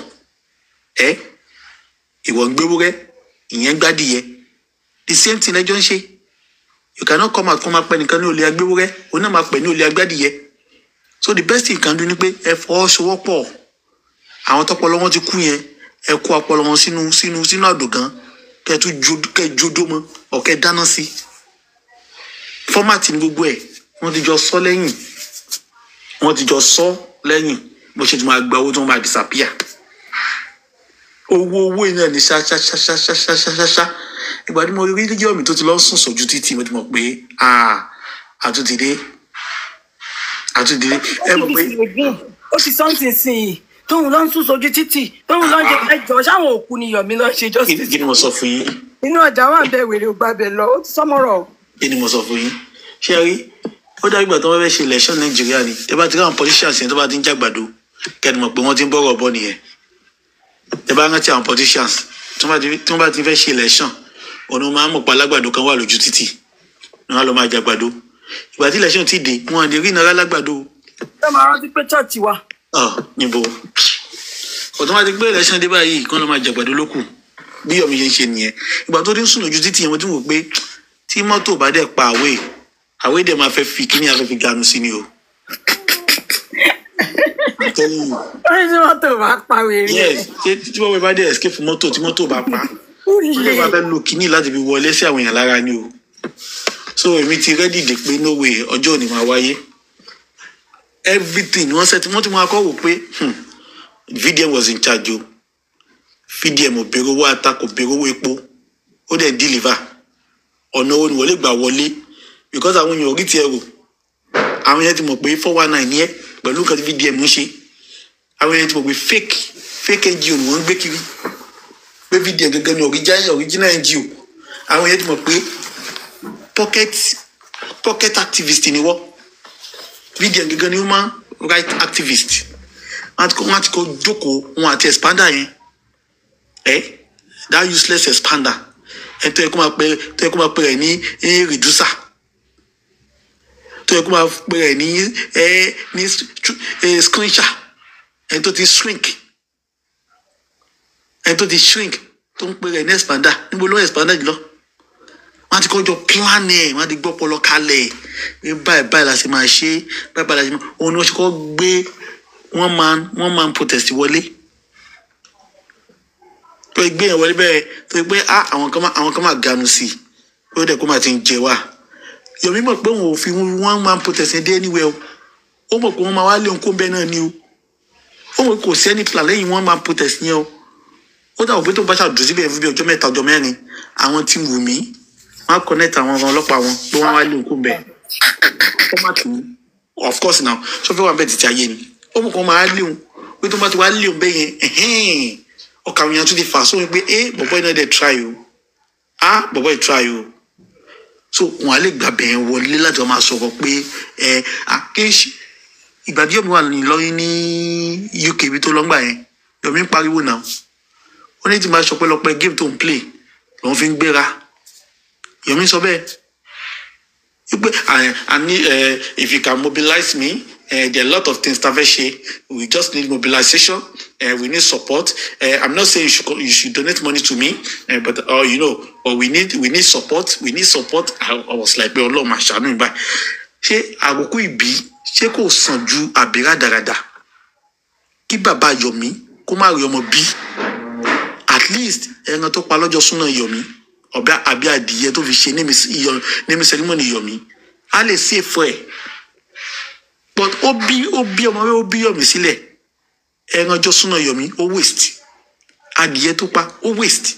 Ìwọ ń gbéwúrẹ́, ìyẹn gbádìyẹ. The same thing lẹ́jọ́ ń ṣe. You cannot come out kó máa pẹ́ nìkan ní olè agbéwúrẹ́, òun náà máa pẹ́ ní olè agbádìyẹ. So the best thing you can do ni pé ẹ fọwọ́sowọ́pọ̀. Àwọn tọpọlọ wọn ti kú yẹn, ẹ kó ọpọlọ wọn sínú àdògán, kẹ jódó mọ́, ọ̀kẹ́ dáná sí. Format ni gbogbo ẹ̀, wọ́n ti jọ sọ lẹ́yìn. Bó ṣe ti máa gba owó tó máa disappear. Owó iná ní ṣá. Ìgbà tí mo rí Yomi tó ti lọ sùn sójú títì mo ti mọ̀ pé àtúndìdé ẹ mọ̀ pé. Ó ti sọ́ǹtì sí i tóun lọ ń sùn sójú títì tóun lọ ń jẹ ẹjọ́ sáwọn òkú ni Yomi lọ ṣe justice. Kí ni mo sọ fún yín? Inú ọjà wà bẹ́ẹ̀ wèrè ògbà bẹ̀ lọ ó ti sọ́mọ́rọ̀. Kí ni mo sọ fún yín? Ṣé ẹ rí? Ó dá ìgbà tó wọ́n fẹ́ ṣe election Nàìjíríà ni. Tẹ́ bá ti rí àwọn politicians yẹn tó bá ti ń jàgbàdo kẹ́ni mọ̀ pé wọ́n ti ń bọ̀rọ̀ bọ́ nìyẹn. Tẹ́ bá rántí àwọn politicians tí wọ́n bá ti fẹ́ ṣe election òun máa ń mọ̀ pa alágbàdo kan wà lójú títì ni wọ́n lọ máa jàgbàdo. Ìgbà tí election ti dé wọn lè rí iná alágbàdo. Ṣé máa rántí pé church wa? Níbo ọ̀tún máa ti gbé election dé báyìí kán lọ máa jàgbàdo lókù bí Yomi ṣe ń ṣe nìyẹn. Ìgbà tó dín sùn lójú títì yẹn mo ti wò pé tí mọ́tò bá dẹ̀ pa àwé dẹ̀ máa fẹ́ fi kíní afẹ́ fi ganu sí ni o. I'm telling you. Wọ́n ní mọ́tò bá pa wèrè. Yes, tí wọ́n bá dé escape mọ́tò tí mọ́tò bá pa. Wọ́n lè bá fẹ́ lo kíní láti fi wọlé sí àwọn èèyàn lára ni o. So èmi ti ready dè pé no way ọjọ́ òní máa wáyé. Everything wọ́n ti máa kọ́ wò pé VDM was in charge o. VDM ò bèrè owó ata kò bèrè owó epo. Ó dẹ̀ deliver. Ọ̀nà owó ni wọ́n lè gbà wọlé because àwọn èèyàn ò rí tiẹ̀ rò. Àwọn èèyàn ti mọ̀ pé 419 ni ẹ́ pẹ̀lú nǹkan tí VDM ń ṣe. Àwọn èèyàn ti mọ̀ pé fake NGO ni wọ́n ń gbé kiri. Pé VDM gẹ́gẹ́ ni original NGO. Àwọn èèyàn ti mọ̀ pé pocket activist ni wọ́n. VDM gẹ́gẹ́ ni human right activist. Wọ́n ti kọ́ jókòó wọn àti expander yẹn. That useless expander. Ẹ tó yẹ kó máa pè rẹ̀ ní reducer. Tó yẹ kó máa pè rẹ̀ ní screenshot. Ẹ tó ti shrink. Tó ń pè rẹ̀ ní expander. Níbo ló expander jùlọ? wọ́n ti kọjọ plan ẹ̀, wọ́n ti gbọ́ pọlọ kalẹ̀ báyìí la ṣe máa ṣe báyìí la ṣe máa òun ni wọ́n ṣe kọ́ gbé one man protest wọlé tó gbé yẹn wọlé bẹ́ẹ̀ tó gbé àwọn kan máa ganu sí i ó dẹ̀ kó máa ti ń jẹ wá Yomi mọ̀ pé òun ò fi one man protest yẹn dé anywhere o ó mọ̀ pé wọ́n máa wá lé òun kó bẹ́ẹ̀ náà ni o ó mọ̀ kò sí ẹni plan lẹ́yìn one man protest yẹn o ó dàbọ̀ pé tó bá ṣàdùn síbẹ̀ fún bí ọjọ́ mẹ́ta ọjọ́ mẹ́rin àwọn tí ń wù mí wọ́n á connect àwọn ọlọ́pàá wọn pé wọ́n wá lé òun kó bẹ́ẹ̀ of course now ṣọ́fẹ́ wà bẹ́ẹ̀ títí ayé ni ó mọ̀ kó máa lé òun pé tó bá ti wá lé òun bẹ́ẹ̀ yẹn ọkà àwọn èèyàn tún ti fà sóhun pé bọ̀bọ̀ iná dẹ̀ try o bọ̀bọ̀ ì try o so wọn á lè gbà bẹ̀rẹ̀ wọlé láti wọn máa sọ̀rọ̀ pé kéèṣì ìgbà tí Yomi wà lọ́yìn ní UK ibi tó lọ́ngbà yẹn Yomi ń pariwo náà ó ní tí máa sọ pé lọ́pẹ́ game tó ń play lòun fi ń gbéra Yomi sọ bẹ́ẹ̀ pé if you can mobilize me there are a lot of things that we just need mobilization we need support I'm not saying you should donate money to me but we need support I was like Ọlọ́run máa ṣàánú mi báyìí ṣé àkókò ìbí ṣé kò sàn ju àbírà dáradára kí bàbá Yomi kó má rí ọmọ bí at least ẹran tó pa lọ́jọ́ súná Yomi ọ̀bẹ àbí adìyẹ tó fi ṣe némi sẹ́rímọ́nì Yomi a lè ṣe fún ẹ̀ but ó bí ọmọ rẹ̀ ó bí Yomi sílẹ̀ ẹran ọjọ́ súná Yomi ó waste adìyẹ tó pa ó waste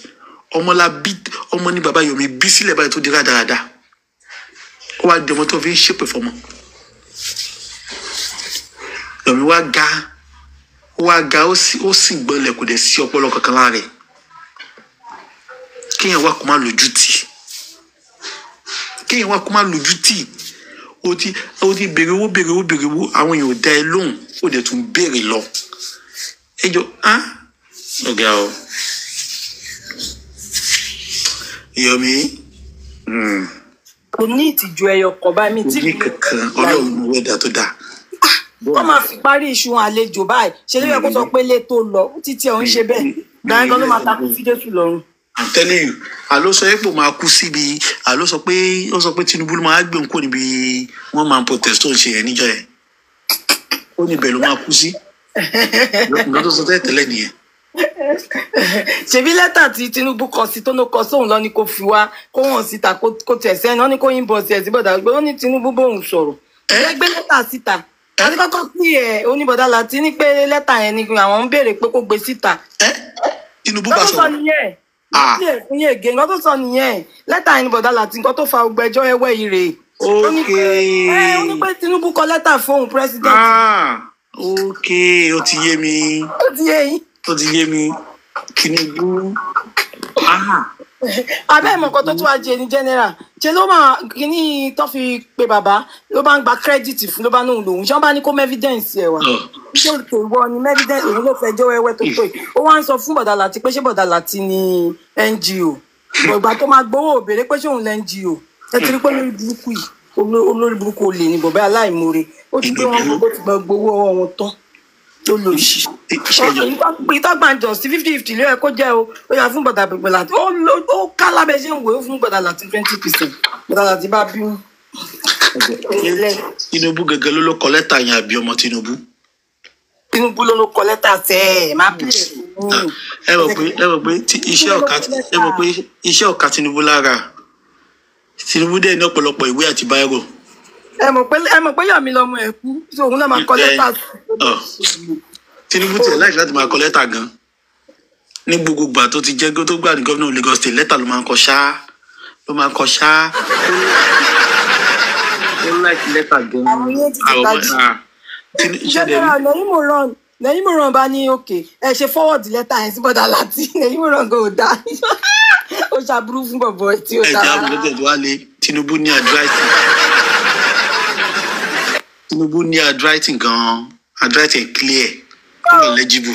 ọmọ ní bàbá Yomi bí sílẹ̀ báyìí tó di rádaràda ó wá di ọmọ tó fi ń ṣépè fọmọ Yomi wá ga ó sì gbọ́nlẹ̀ kò dẹ̀ sí ọpọlọ kankan lára rẹ̀ kéèyàn wá kó má lójú tì ó ti béèrè owó àwọn èèyàn ò dá ẹ lóhùn ó dẹ̀ tún béèrè lọ ẹjọ́ ọ̀gá o Yomi kò ní ìtìjú ẹyọ kan bá mi tí ní kankan Ọlọ́run mú wẹ́dà tó dáa wọ́n máa fi parí iṣu àlejò báyìí ṣe ló yẹ kó sọ pé lé tó lọ títí ẹ̀ ń ṣe bẹ́ẹ̀ dáńgán ló máa takú fídésù lọ́rùn. I'm telling you àló sọ pé máa kú síbi àló sọ pé Tinubu ló máa gbé nǹkó níbi wọ́n máa protest tó ń ṣe yẹn níjọ́ yẹn ó ní ibẹ̀ ló máa kú sí nǹkan tó sọ tẹ́lẹ̀ nìyẹn. ṣebí lẹ́tà tí Tinubu kọ sí tó ló kọ sóhun lọ ni kò fi wá kó wọ́n síta kó tẹ̀ sẹ́ni wọ́n ní kó yín bọ̀ sí ẹ̀ sí bọ̀dà gbé wọ́n ní Tinubu bóun sọ̀rọ̀ ẹgbẹ́ lẹ́tà síta àti kọ́kọ́ sí oníbọ̀dà láti ní pé lẹ́tà yẹn ni àwọn ń béèrè pé kó gbé síta. Tinubu bá sọ̀rọ̀ nǹkan tó sọ nìyẹn lẹ́tà yẹn ni bọ̀dà láti nǹkan tó fa ọgbẹ́jọ́ ẹwẹ́ yìí rèé. ó ní pé Tinubu kọ lẹ́tà fóun president. Ó ti yé mi. Ó ti yé mi Tinubu. abẹ́ ìmọ̀kan tó tún wá jẹ ní general ṣe ló máa kíní tó fi pe bàbá ló bá ń gba credit fún ló bá náà lòun ṣé wọ́n bá ní kó evidence ẹ̀ wá ṣé òkè ìwọ ni evidence òun ló fẹ́ jẹ́ wẹ́wẹ́ tó tó yìí ó wá ń sọ fún Bọ̀dà Láti pé ṣé Bọ̀dà Láti ni NGO ìgbà tó máa gbowó òbèrè pé ṣé òun lẹ́ NGO ẹ ti rí pé olórí burúkú yìí olórí burúkú olè ní bọ̀bẹ́ aláìmoore ó ti gbé wọn gbogbo ti gbowó ọwọ́ wọn tán ló lò sí ìtọ́gbàjọ sí 50-50 ló yẹ kó jẹ́ o ó yà fún Bọ̀dà Láti ó ká lábẹ́ ṣe ń wò ó fún Bọ̀dà Láti 20%. Bọ̀dà Láti bá bí Tinubu gẹ́gẹ́ ló kọ lẹ́tà yẹn àbí ọmọ Tinubu ló kọ lẹ́tà tẹ́ ẹ̀ má bí ẹ mọ̀ pé iṣẹ́ ọ̀ka Tinubu lára Tinubu dẹ̀ ní ọ̀pọ̀lọpọ̀ ìwé àti báírò. ẹ mọ̀ pé Yomi lọmọ ẹ̀ kú tí òun náà máa kọ lẹ́tà. Tinubu tiẹ̀ láti máa kọ lẹ́tà gan ní gbogbo ìgbà tó ti jẹ́ tó gbà ní gómìnà Lagos State lẹ́tà ló máa ń kọ ṣá ó láìsí lẹ́tà gan. àwọn yẹn ti tají lẹ́yìn mọ̀ràn bá ní òkè ẹ ṣe forward lẹ́tà yẹn sí Bọ̀dà Láti lẹ́yìn mọ̀ràn gan ò dá ó ṣàbúrú fún bọ̀bọ̀ tí ó dá. ẹ̀jẹ̀ àbúrò tẹ̀ tó wá lé Tinubu ní adwriting. Tinubu ní adwriting gan-an adwriting clear legible.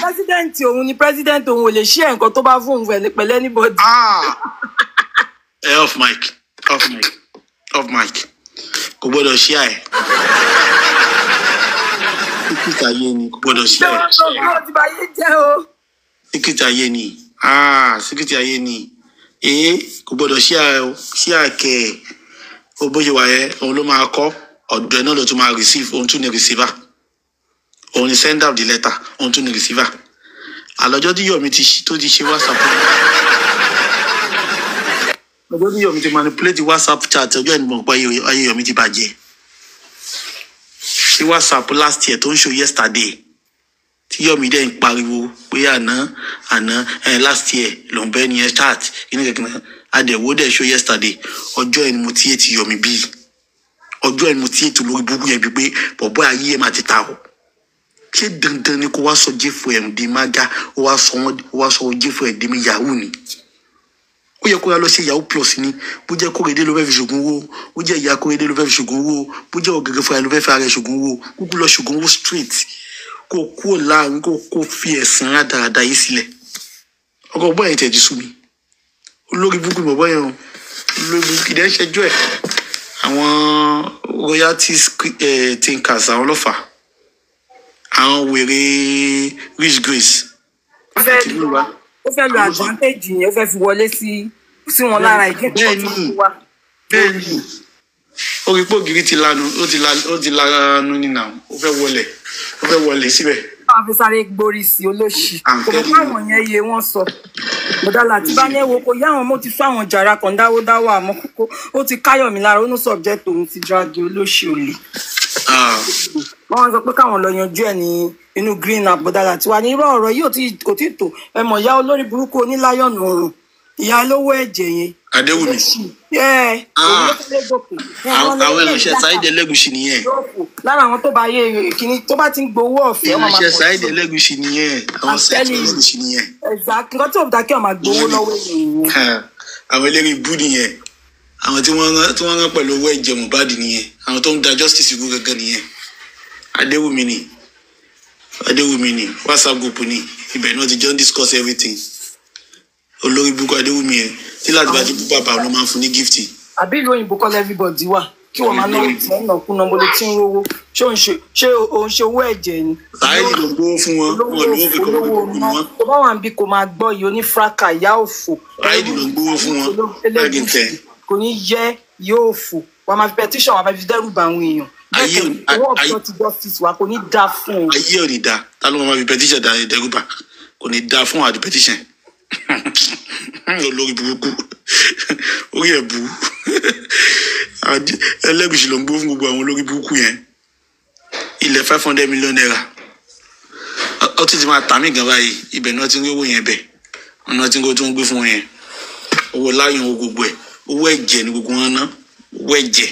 president òun ò lè ṣe nǹkan tó bá fún òun pẹ̀lú anybody. Off mic kò gbọ́dọ̀ ṣe ẹ̀ síkìtì ayé ni kò gbọ́dọ̀ ṣe ẹ̀ síkìtì ayé ni síkìtì ayé ni kò gbọdọ̀ share kẹ̀ ó bóyá wà yẹn òun ló máa kọ́ ọ̀dọ̀ náà ló tún máa receive òun tún ní receiver òun ní send out the letter òun tún ní receiver àlọ́jọ́ tí Yomi ti ṣe WhatsApp ọjọ́ tí Yomi ti manipulate WhatsApp chat ọjọ́ ẹni mọ̀ pé ayé Yomi ti bàjẹ́ sí WhatsApp last year tó ń show yesterday tí Yomi dẹ̀ ń pariwo pé àná last year ló ń bẹ́ ní ẹ chat inú kẹ̀kẹ́ adẹ̀wò dẹ̀ show yesterday ọjọ́ ẹni mo ti ètì Yomi bí ọjọ́ ẹni mo ti ètò lórí búkú yẹn bí pé bọ̀bọ́ ayé ẹ̀ máa ti ta o ṣé dandan ni kó wá sọ J4M di mága ó wá sọ J4M di mi yahoo ni ó yẹ kó yá lọ sí yahoo plus ni bó jẹ́ Kóredé ló fẹ́ fi ṣògùn owó bó jẹ́ ìyá Kóredé ló fẹ́ fi ṣògùn owó bó jẹ́ ọ̀gẹ̀gẹ̀ fúnra ló fẹ́ fi ara ṣògùn owó kúkú lọ ṣògùn owó straight kó kúrò láàrin kó fi ẹ̀sìn rádaràda yìí sílẹ̀ ọkọ̀ ọgbọ́n yẹn tẹ̀jú sú mi olórí búkú bọ̀bọ́ yẹn olórí búkú ìdẹ́ ṣẹjọ́ ẹ̀ àwọn royalties thinkers àwọn ọlọ́fà àwọn wèrè rich grace. ó fẹ́ lo advantage yẹn ó fẹ́ fi wọlé sí wọn lára ìdíje wa. bẹ́ẹ̀ni orí pògiri ti lanu ó ti lanu nínú ó fẹ́ wọlé síbẹ̀. wọ́n fi sáré gborí sí olóṣì kò mọ̀ fáwọn yẹn iye wọ́n sọ bọ̀dálà tí bá ní ẹ̀wọ̀ kò yá àwọn mo ti fáwọn jàrá kan dáwó àmọ́ kókó ó ti káyọ̀ mi lára ó ní subject òun ti dragi olóṣì olè. wọ́n sọ pé káwọn lọ yanjú ẹ̀ ní inú green app bọ̀dálà tí wà ní irú ọ̀rọ̀ yìí kò tí tó ẹ mọ̀ ìyá olórí burúkú oníláyọ̀nù ọ̀run ìyá lówó ẹ̀jẹ̀ yẹn. Adéwùmí. àwọn ìrìnsẹ̀ Saheed Elegushi nìyẹn. lára àwọn tó bá yé kíní tó bá ti ń gbowó ọ̀fẹ́ ọmọ máa ìrìnsẹ̀ Saheed Elegushi nìyẹn àwọn Saheed Elegushi nìyẹn. exactly nǹkan tí òun dákẹ́ ọmọ gbowó lọ́wọ́ ènìyàn. àwọn eléré ibú nìyẹn àwọn tí wọ́n rán pẹ̀lú owó ẹ̀jẹ̀ Mohbad nìyẹn àwọn tó ń da justice ìlú gẹ́gẹ́ nìyẹn. Adéwùmí ni WhatsApp group ni ibẹ̀ náà ti jọ ń discuss everything. Olórí burúkú Adéwùmí yẹn tí láti bá ti bú bàbá ló máa ń fún ní gift. àbí ìlú òyìnbó kọ́ everybody wà kí wọ́n máa náwó tí wọ́n náà kú náà mo lè tí ń rówó ṣé òun ṣe owó ẹ̀jẹ̀ ni. Saheed ló gbówó fún wọn wọn lówó fi kọ́ wọn. tó bá wà ń bí kò máa gbọ́ yìí onífraka ìyá òfò. Saheed ló gbówó fún wọn láti tẹ̀. kò ní yẹ yóò fò wàá máa fi petition wàá máa fi dẹ́rù bá àwọn èèyàn. owó ọ̀pọ̀ ti justice wa kò ní dáa fún un. ayé ò ní dáa ta ló máa fi petition dẹ́rù bá kò ní dáa fún àdì petition. olórí burúkú orí ẹ̀ bú Elegushi ló ń gbó fún gbogbo àwọn olórí burúkú yẹn ilẹ̀ 500 million naira ó ti máa tà mí gan báyìí ibẹ̀ náà ti ń rí owó yẹn bẹ̀ ọ̀nà tí ń tó ń gbé fún wọn yẹn owó láyọ̀ owó gbogbo ẹ̀ owó ẹ̀jẹ̀ ni gbogbo wọn ná owó ẹ̀jẹ̀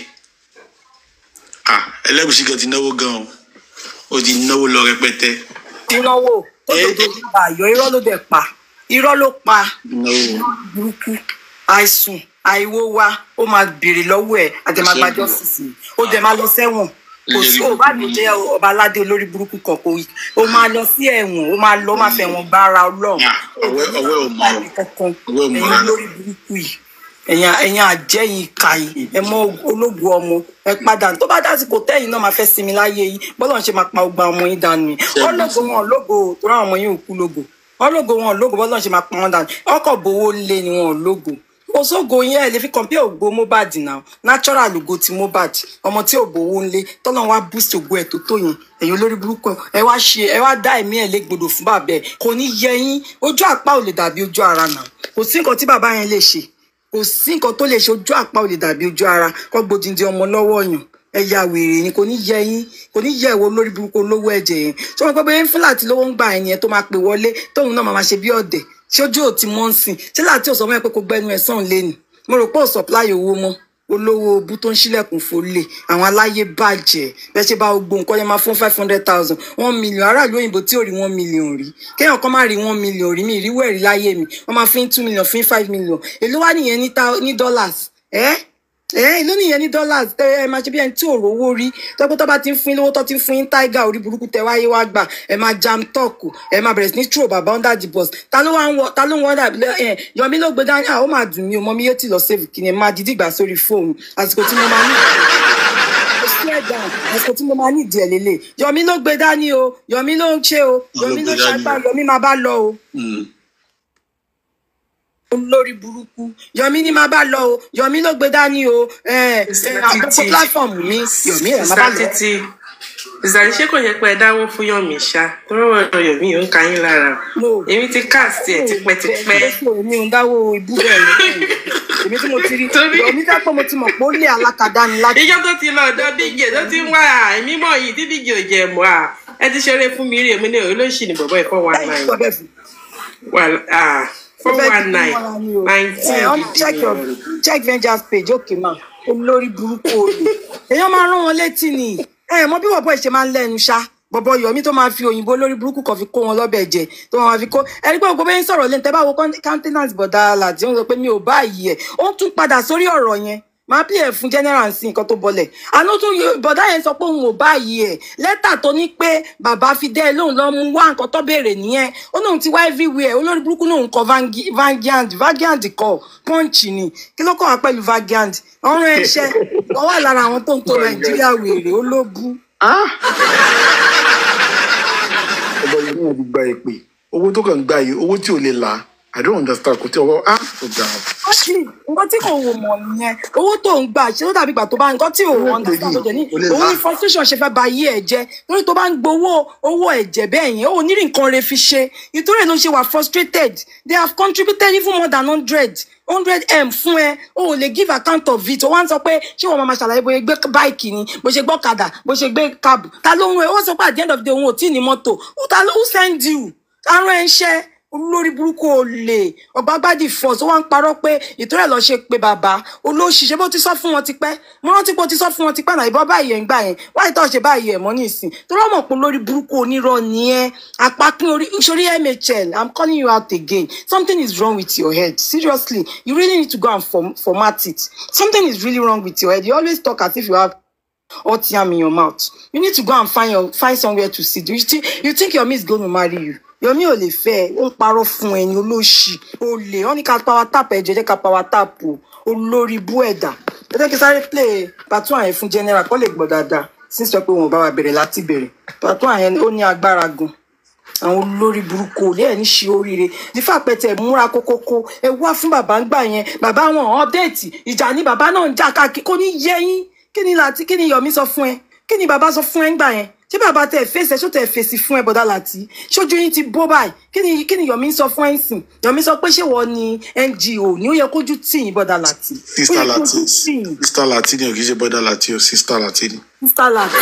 Elegushi kan ti náwó gan ó ti náwó lọ rẹpẹtẹ. ìnáwó tó dodo àyọ irọ́ ló dẹ̀ pa irọ́ ló pa burúkú àìsùn àìwò wa ó máa béèrè lọ́wọ́ ẹ̀ àtẹ̀mágbájọ́ sísè ó dẹ̀ máa lọ sẹ́wọ̀n kò sí ò bá lè jẹ́ ọba aládé olórí burúkú kan kò yí ó máa lọ sí ẹ̀wọ̀n ó máa lọ máa fẹ̀wọ̀n gbára ọlọ́run ẹ̀yin olórí burúkú yìí ẹ̀yin àjẹyìn ìkà yìí ẹ mọ ológun ọmọ ẹ padà tó bá dásìkò tẹ́yìn náà máa fẹ́ sinmi láyé yìí bọ́lá ń ṣe máa pa ọgbà ọmọ yín dànù ọlọ́gbọ̀n wọn lógo tó ráwọn ọmọ yín ò kú lógo ọlọ́gbọ̀n wọn lógo bọ́lá ń ṣe máa pa wọn dànù ọkọ̀ bowó lé ni wọn lógo òṣogo yẹn ẹ lè fi compare ògo Mohbad náà natural ògo ti Mohbad ọmọ tí ò bowó ń lé tọ́lọ́ wá boost ògo ẹ̀ tó tó yẹn ẹ̀yin olórí burúkú ẹ wá dá ẹ̀mí ẹ̀ légbodò fún bàbá ẹ̀ kò ní yẹ yín ojú àpá ò lè dàbí ojú ara náà kò sí nǹkan tí bàbá yẹn lè ṣe kò sí nǹkan tó lè ṣe ojú àpá ò lè dàbí ojú ara kọ́ gbòdìndín ọmọ lọ́wọ́ yàn ẹ̀yà wèrè ni kò ní yẹ yín kò ní yẹ ìwọ lórí burúkú olówó ẹ̀jẹ̀ yẹn tí wọ́n gbọ́ pé fúlàtí lówó ń gbà ẹ̀yìn ẹ̀ tó máa pè wọlé tóun náà máa ṣe bí ọ̀dẹ̀ ṣé ojú ò ti mọ́ ń sìn ṣé láti ọ̀sán mọ́ ẹ pé kò gbẹnu ẹ̀ sàn lé ni mo rò pé ò supply owó mọ́ olówó obú tó ń ṣílẹ̀kùn fólè àwọn aláyé bàjẹ́ bẹ́ẹ̀ ṣe bá gbogbo nǹkan yẹn máa fún 500,000 1 million aráàlú òyìnbó tí ò rí 1 million rí kéèyàn kan má rí 1 million rí mi ìríwọ̀ ẹ̀rí láyé mi wọ́n máa fi 2 million fi 5 million èló wá nìyẹn ní dollars ìlú nìyẹn ní dollars ẹ máa ṣe bí ẹni tí ò rówó rí tọ́pẹ́ tó bá ti ń fún lówó tó ti ń fún yín tiger orí burúkú tẹ wáyé wá gbà ẹ máa jam talk ẹ máa bẹ̀rẹ̀ sí ní throw bàbá under the bus ta ló ń wọ́n dàbí Yomi ló gbé dání ó máa dùn mí o mọ mi yóò ti lọ save kí ni máa dídí ìgbà sórí fóònù àsìkò tí mo máa ní àsìkò tí mo máa ní ìdí ẹ̀ lélẹ̀ Yomi ló gbé dání o Yomi ló ń ṣe o Yomi ló ṣàgbà Yomi máa bá lọ o. olórí burúkú Yomi ni máa bá lọ o Yomi ló gbé dání o àgbẹ̀kọ̀ platform mi Yomi ẹ̀ máa bá lọ. ìsàlẹ̀ ṣé kò yẹ pé ẹ dáwọ́ fún Yomi ṣá tọ́wọ́ Yomi ò ń ka yín lára èmi ti cast ẹ̀ tipẹ́tipẹ́. èmi ò ń dáwọ́ ibú bẹ́ẹ̀ ni èmi tí mo ti rí Yomi dápọ̀ mo ti mọ̀ pé ó lé alákàdá ni láti. ìjọ tó ti lọ ọ̀dọ̀ bíjì tó ti ń wá èmi mọ̀ yìí tí bíjì ò jẹ mọ́ ẹ ti ṣeré fún mi rí èmi ní olóṣì ní bọ̀bọ̀ ìfọ̀ 419 check Vengeance page okay ma olórí burúkú olè èèyàn máa rán wọn létí ni mọ bí bọ̀bọ̀ ìṣe máa ń lẹ́nu ṣá bọ̀bọ̀ Yomi tó máa fi òyìnbó lórí burúkú kan fi kó wọn lọ́bẹ̀ jẹ tó máa fi kó ẹni pé gbogbo bẹ́ẹ̀ ń sọ̀rọ̀ lẹ́nu tẹ́ bá wo countenance bọ̀dá láti wọ́n sọ pé mi ò bá yìí ẹ̀ ó tún padà sórí ọ̀rọ̀ yẹn máa bí ẹ̀ fún general sí nǹkan tó bọlẹ̀ àná tó bọ̀dá yẹn sọ pé òun ò bá yìí ẹ̀ lẹ́tà tó ní pé bàbá fi dẹ́ lóun lọ mú wá nǹkan tó béèrè nìyẹn ó lóun ti wá everywhere olórí burúkú lóun kọ Vanguard kọ Punch ni kí ló kọ́ wá pẹ̀lú Vanguard ọ̀run ẹ̀ṣẹ́ wọ́n wà lára àwọn tó ń tó Nàìjíríà wèrè olóbú. ọmọ yìí wọn fi gba èpè owó tó kàn gbà yìí owó tí ò lè là I don't understand kò tí ọwọ́ tó gbà. nǹkan tí kò wò mọ̀ nìyẹn owó tó ń gbà ṣe ló dàbí ìgbà tó bá nǹkan tí ò understand tó jẹ ní òun ní frustration ṣe fẹ́ ba ayé ẹ̀ jẹ́ lórí tó bá ń gbowó owó ẹ̀jẹ̀ bẹ́ẹ̀ yẹn ò ní rí nǹkan rẹ̀ fi ṣe ìtúrẹ̀ ló ṣe wà frustrated they have contributed even more than 100M fún ẹ o ò lè give account of it o wá ń sọ pé ṣé wọn máa ṣàlàyé bóyá gbé báìkì ni bó ṣe gbọ́kadà bó ṣe gbé cab ta ló ń rẹ wọ́n sọ pé at the end of the day òun ò tí ì ní mọ́tò who send you arán ẹ̀ ń ṣẹ́ olórí burúkú olè ọgbàgbàdì fọs ó wá ń parọ́ pé ìtúrẹ̀ lọ ṣe pé bàbá olóṣìṣẹ́ bó ti sọ fún wọn tipẹ́ mo rántí pé ó ti sọ fún wọn tipẹ́ náà ìbọn báyìí ẹ̀ ń gbà yẹn wáyé tó ṣe báyìí ẹ̀ mọ́ ní ìsìn tó rọ́mọ̀ pé olórí burúkú onírọ́ ni ẹ́ apákín orí ìṣòrí MHL I'm calling you out again something is wrong with your head seriously you really need to go and format it something is really wrong with your head you always talk as if you have hot yam in your mouth you need to go and find somewhere to sit you think Yomi is going to marry you Yomi ò lè fẹ́ ó ń parọ́ fún ẹni olóṣì olè wọ́n ní ká power tap ẹ̀jẹ̀ jẹ́ ká power tap o olórí bú ẹ̀dá ẹ jẹ́ kí sáré play pàtó àyẹn fún general kó lè gbọ́ dáadáa sísọ pé wọn ò bá wa bẹ̀rẹ̀ láti bẹ̀rẹ̀ pàtó àyẹn ó ní agbára gan àwọn olórí burúkú olè ẹ̀ ní ṣe oríire nífà pẹ̀tẹ̀ múra kókókó ẹ wá fún bàbá ń gbà yẹn bàbá wọn update ìjà ni bàbá náà ń jà káàkiri kò ní yẹ yín kí ni Yomi sọ fún ẹ kí ni bàbá sọ fún ẹ ń gbà yẹn ṣé bàbá tẹ fèsì ṣó tẹ fèsì fún ẹ bọ̀dá láti ṣojú yín ti bó báyìí kí ni Yomi sọ fún ẹ ń sìn Yomi sọ pé ṣé wọ́n ní NGO ní ó yẹ kójú tì yín bọ̀dá láti. Sister Lati ni ò kì í ṣe bọ̀dá láti o Sister Lati ni. Sister Lati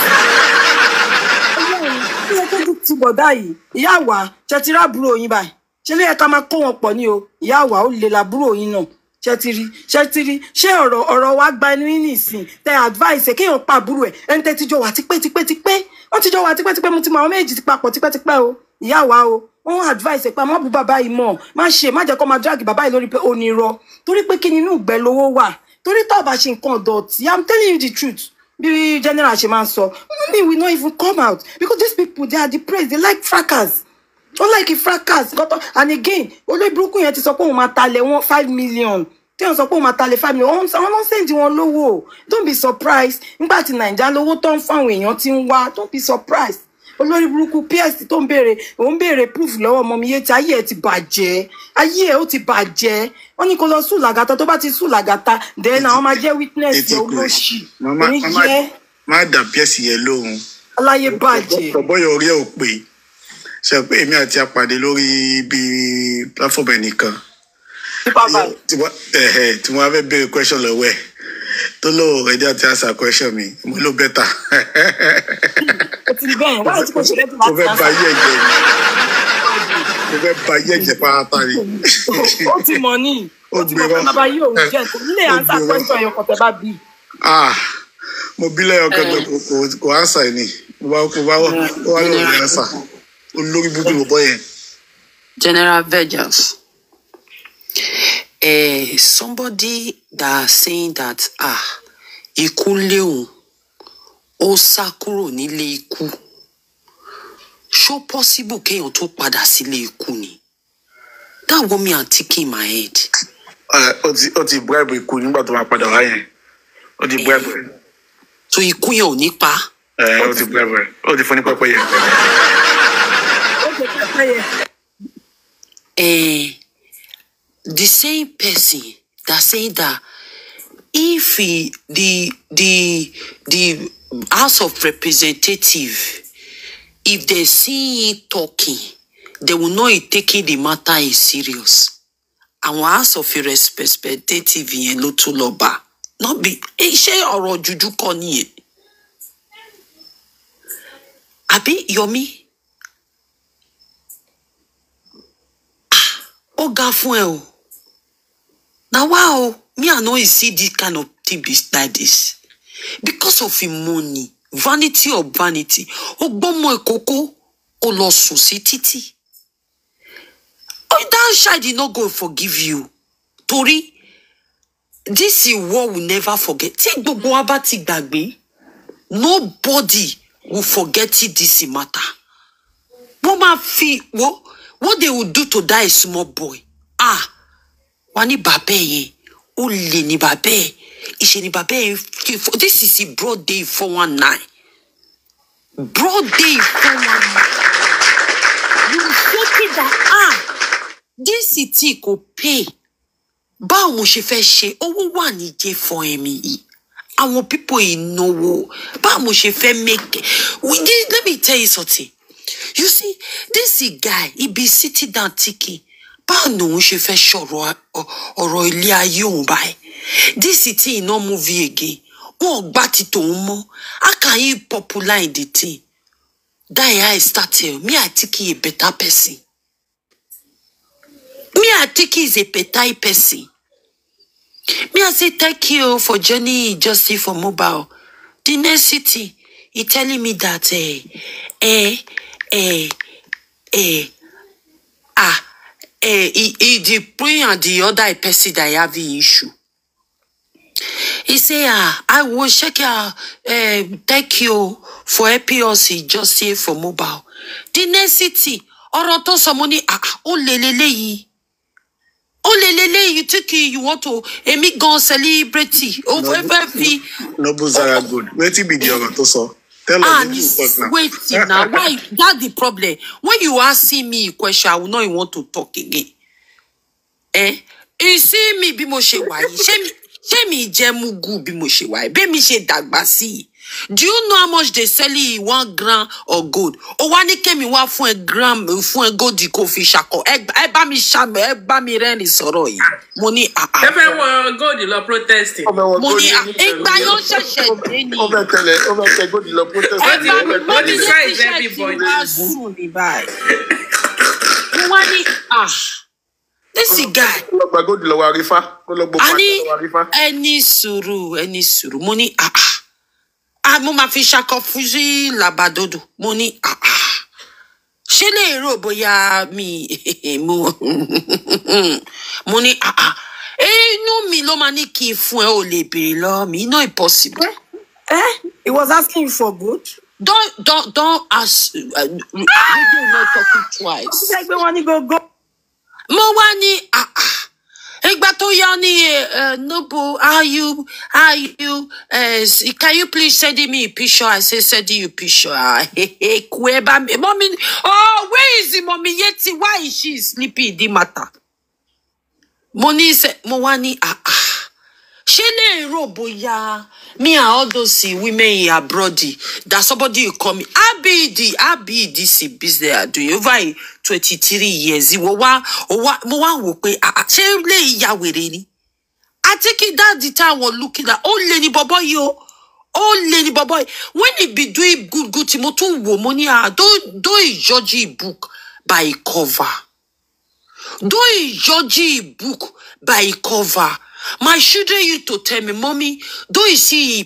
ó yẹ kójú ti bọ̀dá yìí ìyá wa ṣe ti rábúrò yín báyìí ṣe ló yẹ ká máa kó wọn pọ̀ ní o ìyá wa ó lè làbúrò yín náà ṣe ọ̀rọ̀ wa gba ẹnu yín nìsín tẹ advice kéèyàn pa àbúrò ẹ̀ ẹni tẹ́ ti jọ wà tipẹ́ wọ́n ti jọ wà tipẹ́ mo ti mọ àwọn méjì ti papọ̀ tipẹ́ o ìyá wa o wọ́n advice pa má bu bàbá yìí mọ́ má jẹ́ kó máa drag bàbá yìí lórí pé onírọ́ torí pé kí nínú ìgbẹ́ lówó wà torí tó bá ṣe nǹkan ọ̀dọ̀tí I'm telling you the truth bí general ṣe máa ń sọ me we no even come out because these people they are depressed they like fracas wọ́n like fracas and again olóyè burúkú yẹn ti sọ pé òun máa talẹ̀ wọn 5 million tí wọ́n sọ pé òun máa talẹ̀ 5 million wọ́n lọ sẹ́ǹdì wọn lówó don't be surprised nígbà tí Nàìjíríà lówó tó ń fáwọn èèyàn ti ń wá don't be surprised olórí burúkú PS tó ń béèrè proof lọ́wọ́ ọmọ mi yé tí ayé ẹ̀ ti bàjẹ́ ayé ẹ̀ ó ti bàjẹ́ wọ́n ní kó lọ sùn làgàtà tó bá ti sùn làgàtà then àwọn máa jẹ́ witness olóṣì oníjẹ́ má dà PS yẹn lóhun aláyé bàjẹ́ bọ́yọ̀ orí ẹ̀ ò pé ṣe pé èmi àti apàdé lórí ibi platform ẹnìkan tí wọ́n fẹ́ béèrè question lọ́wọ́ ẹ̀ tó lóò rẹ̀ jẹ́ àti answer question mi mo ló bẹ́tà mo fẹ́ ba ayé ẹ̀jẹ̀ mo fẹ́ ba ayé ẹ̀jẹ̀ pátá ni. ó ti mọ̀ ní ó ti mọ̀ pé bàbá yìí òun jẹ́ kò nílé answer question ẹ̀yọkọ̀ tẹ́ bá bí. mo bí lẹ́yọkọ̀ kò answer ẹ̀ ni mo bá wà lórí answer olórí búburú bọ́ yẹn. General Vengeance. Somebody that are saying that ikú léhùn ó sá kúrò nílé ikú ṣó possible kéèyàn tó padà sílé ikú ni that got me and tick in my head. ó ti bribe ikú nígbà tó máa padà wá yẹn ó ti bribe. so ikú yẹn ò ní pa. ó ti bribe ó ti fún ní pẹ́pẹ́ yẹn. the same person that saying that if the House of Representative, if they see him talking, they will know he taking the matter is serious. And House of Representative in Lotuloba, not be she or juju koni. Abi Yomi. Oh Gafuel. Now wow, me I know you see this kind of thing like this. Because of him money, vanity of vanity. Ogbomo ekoko, o lo sun si titi. Oh, that child did not go forgive you. Tori, this is what we'll never forget. Take gbogbo abati gbagbe. Nobody will forget it this matter. Mama feel what they will do to that small boy. Ah, wani babe ye, ule ni babe. Ishe ni babe. This is a broad day 419. Broad day 419. You think that this city could pay. Ba mo she fe she owo wa ni je for emi. Àwọn people in no ba mo she fe make. Let me tell you something. You see, this guy, he be sitting down thinking, ba no she fe sọ̀rọ̀ ọ̀rọ̀ ilé ayé òun báyìí. This city no movie again. Wọ́n gba ti tòun mọ́. How can he popular in the thing? That I started. Me, I think he a better person. Me, I think he's a better person. Me, I say thank you for journey justice for mobile. The next city, he telling me that the pray and the other person that have the issue. He say, I will check thank you for helping us justice for mobile. The next city, Oroto somebody lelele. You think you want to make gun celebrity over every no buzara good. Wait till be the Oroto so. Tell us wait now. Why? That's the problem. When you asking me a question, I will not want to talk again. You see me be mo she why? She me jemugu be mo she why? Be mi she dagbasi. Do you know how much they sell it 1 gram of gold? Oh, one came in 1 gram for gold the coffee shako. Eba mi shame, eba mi reni soroi. Money everyone go the law protesting. Money eba yo sheshe deni. Over go the law protesting. What is size everybody? Money this guy. Go the law arifa. Any suru. Money Mama fisha confusi labadodo. Money Shele ro boya mi money no mi lo mani ki fun o le bere lo mi no impossible. He was asking you for good. Don't ask. We do not talking twice. Like we want to go. Mo wani Noble, are you can you please send me a picture? I say send you a picture. Mommy, where is the mommy yeti? Why is she sleeping? The matter. Money said Mowani Shele Roboya. Me and all those women abroad that somebody will come. I be this business I do over 23 years. I take it that the time was looking at oh Lenny Boboy. When he be doing good Timoto woman, don't judge a book by a cover. Don't judge a book by a cover. My children used to tell me, Mommy, don't you see a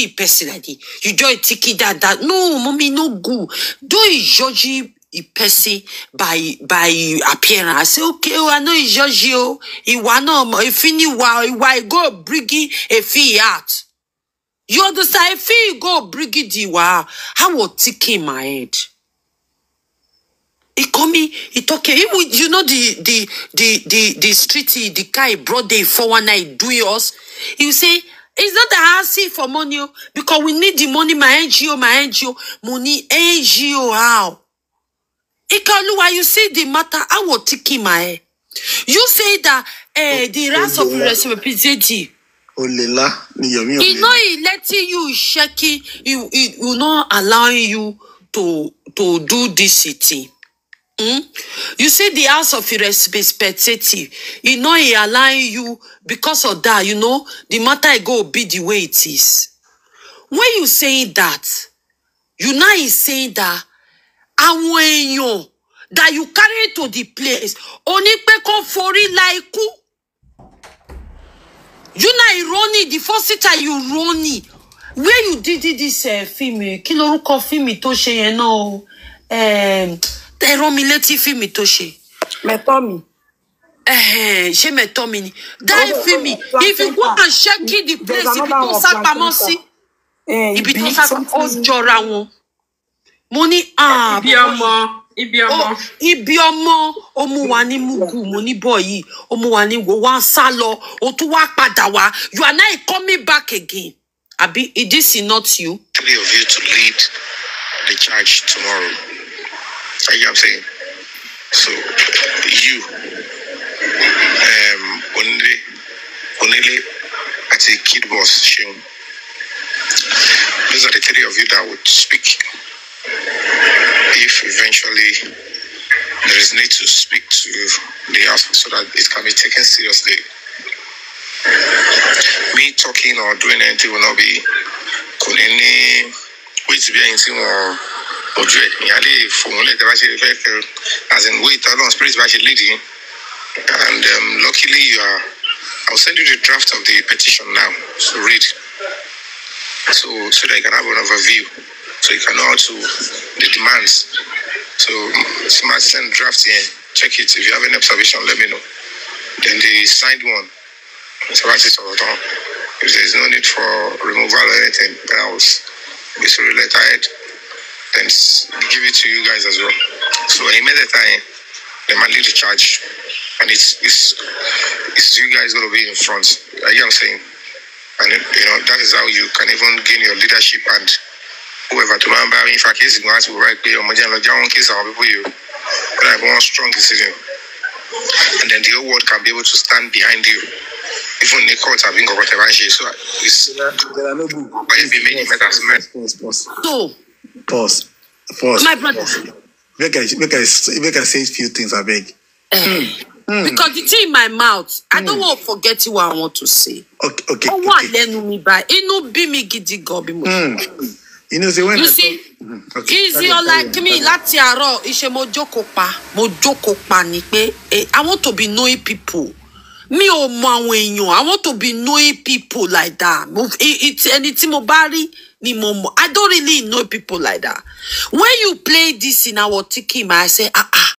person like this? You just take it that. No, Mommy, no good. Don't you judge a person by appearance. I say, okay, I know you judge you. If you why go bring it a fee out. You understand? If you go bring it, how will tick in my head? He call me, he talk. You know the street, the guy brought the 419 do yours. You say, it's not that I see for money, because we need the money, my NGO, money, NGO, how? Ikaluwa, you say the matter, I will take in my head. You say that the House of Representatives. Olela ni Yomi. He know he letting you shaky. He will not allowing you to do this thing. You see the House of Representatives. He know he allowing you because of that. You know the matter go be the way it is. When you saying that, you now is saying that àwọn èèyàn that you carry to the place only pe kon fori like you now irony the first time you irony where you did this film kí lorúkọ film tó ṣe yẹn náà tẹ̀rọ mi létí film tó ṣe Mẹ́tọ́mi. Ṣé Mẹ́tọ́mi ni that film if you go and check the place ibi tó sá pamọ́ sí ibi tó sá ó jọra wọn mo ní ibi ọmọ ó mú wa ní mugu mo ní boy yìí ó mú wa ní wo wá sá lọ ó tún wá padà wá you are now coming back again abi this is not you. 3 of you to lead the charge tomorrow. You know what I'm saying? So you Onile àti Kid Boss Seun, those are the 3 of you that would speak if eventually there is need to speak to the house so that it can be taken seriously. Me talking or doing anything will not be kunini which be anything or yali formulate as in wait along spirit by leading. And luckily I'll send you the draft of the petition now, so read so that you can have an overview, so you can know how to the demands. So smart send draft here, check it. If you have any observation, let me know. Then the signed one, so that's it all down. If there is no need for removal or anything, then I will be so related, then give it to you guys as well. So immediately they might lead the charge, and it's you guys gonna be in front. You know what I'm saying? And that is how you can even gain your leadership and whoever to remember. In fact, case going to right pay or case our people you but I have one strong decision, and then the whole world can be able to stand behind you. Even the court have been got whatever so it's there are no book. But if you made it better, So pause. My brother. Make I say a few things, I beg. Because the thing in my mouth, I don't want to forget what I want to say. Okay. Oh, what me by? It no be me giddy gobi. You know, when you see, easy or like me, lati aro, ishe mo joko pa ni pe. I want to be knowing people. Me o mo àwọn èèyàn. I want to be knowing people like that. It's anything mo bari ni mo. I don't really know people like that. When you play this in our tiki, I say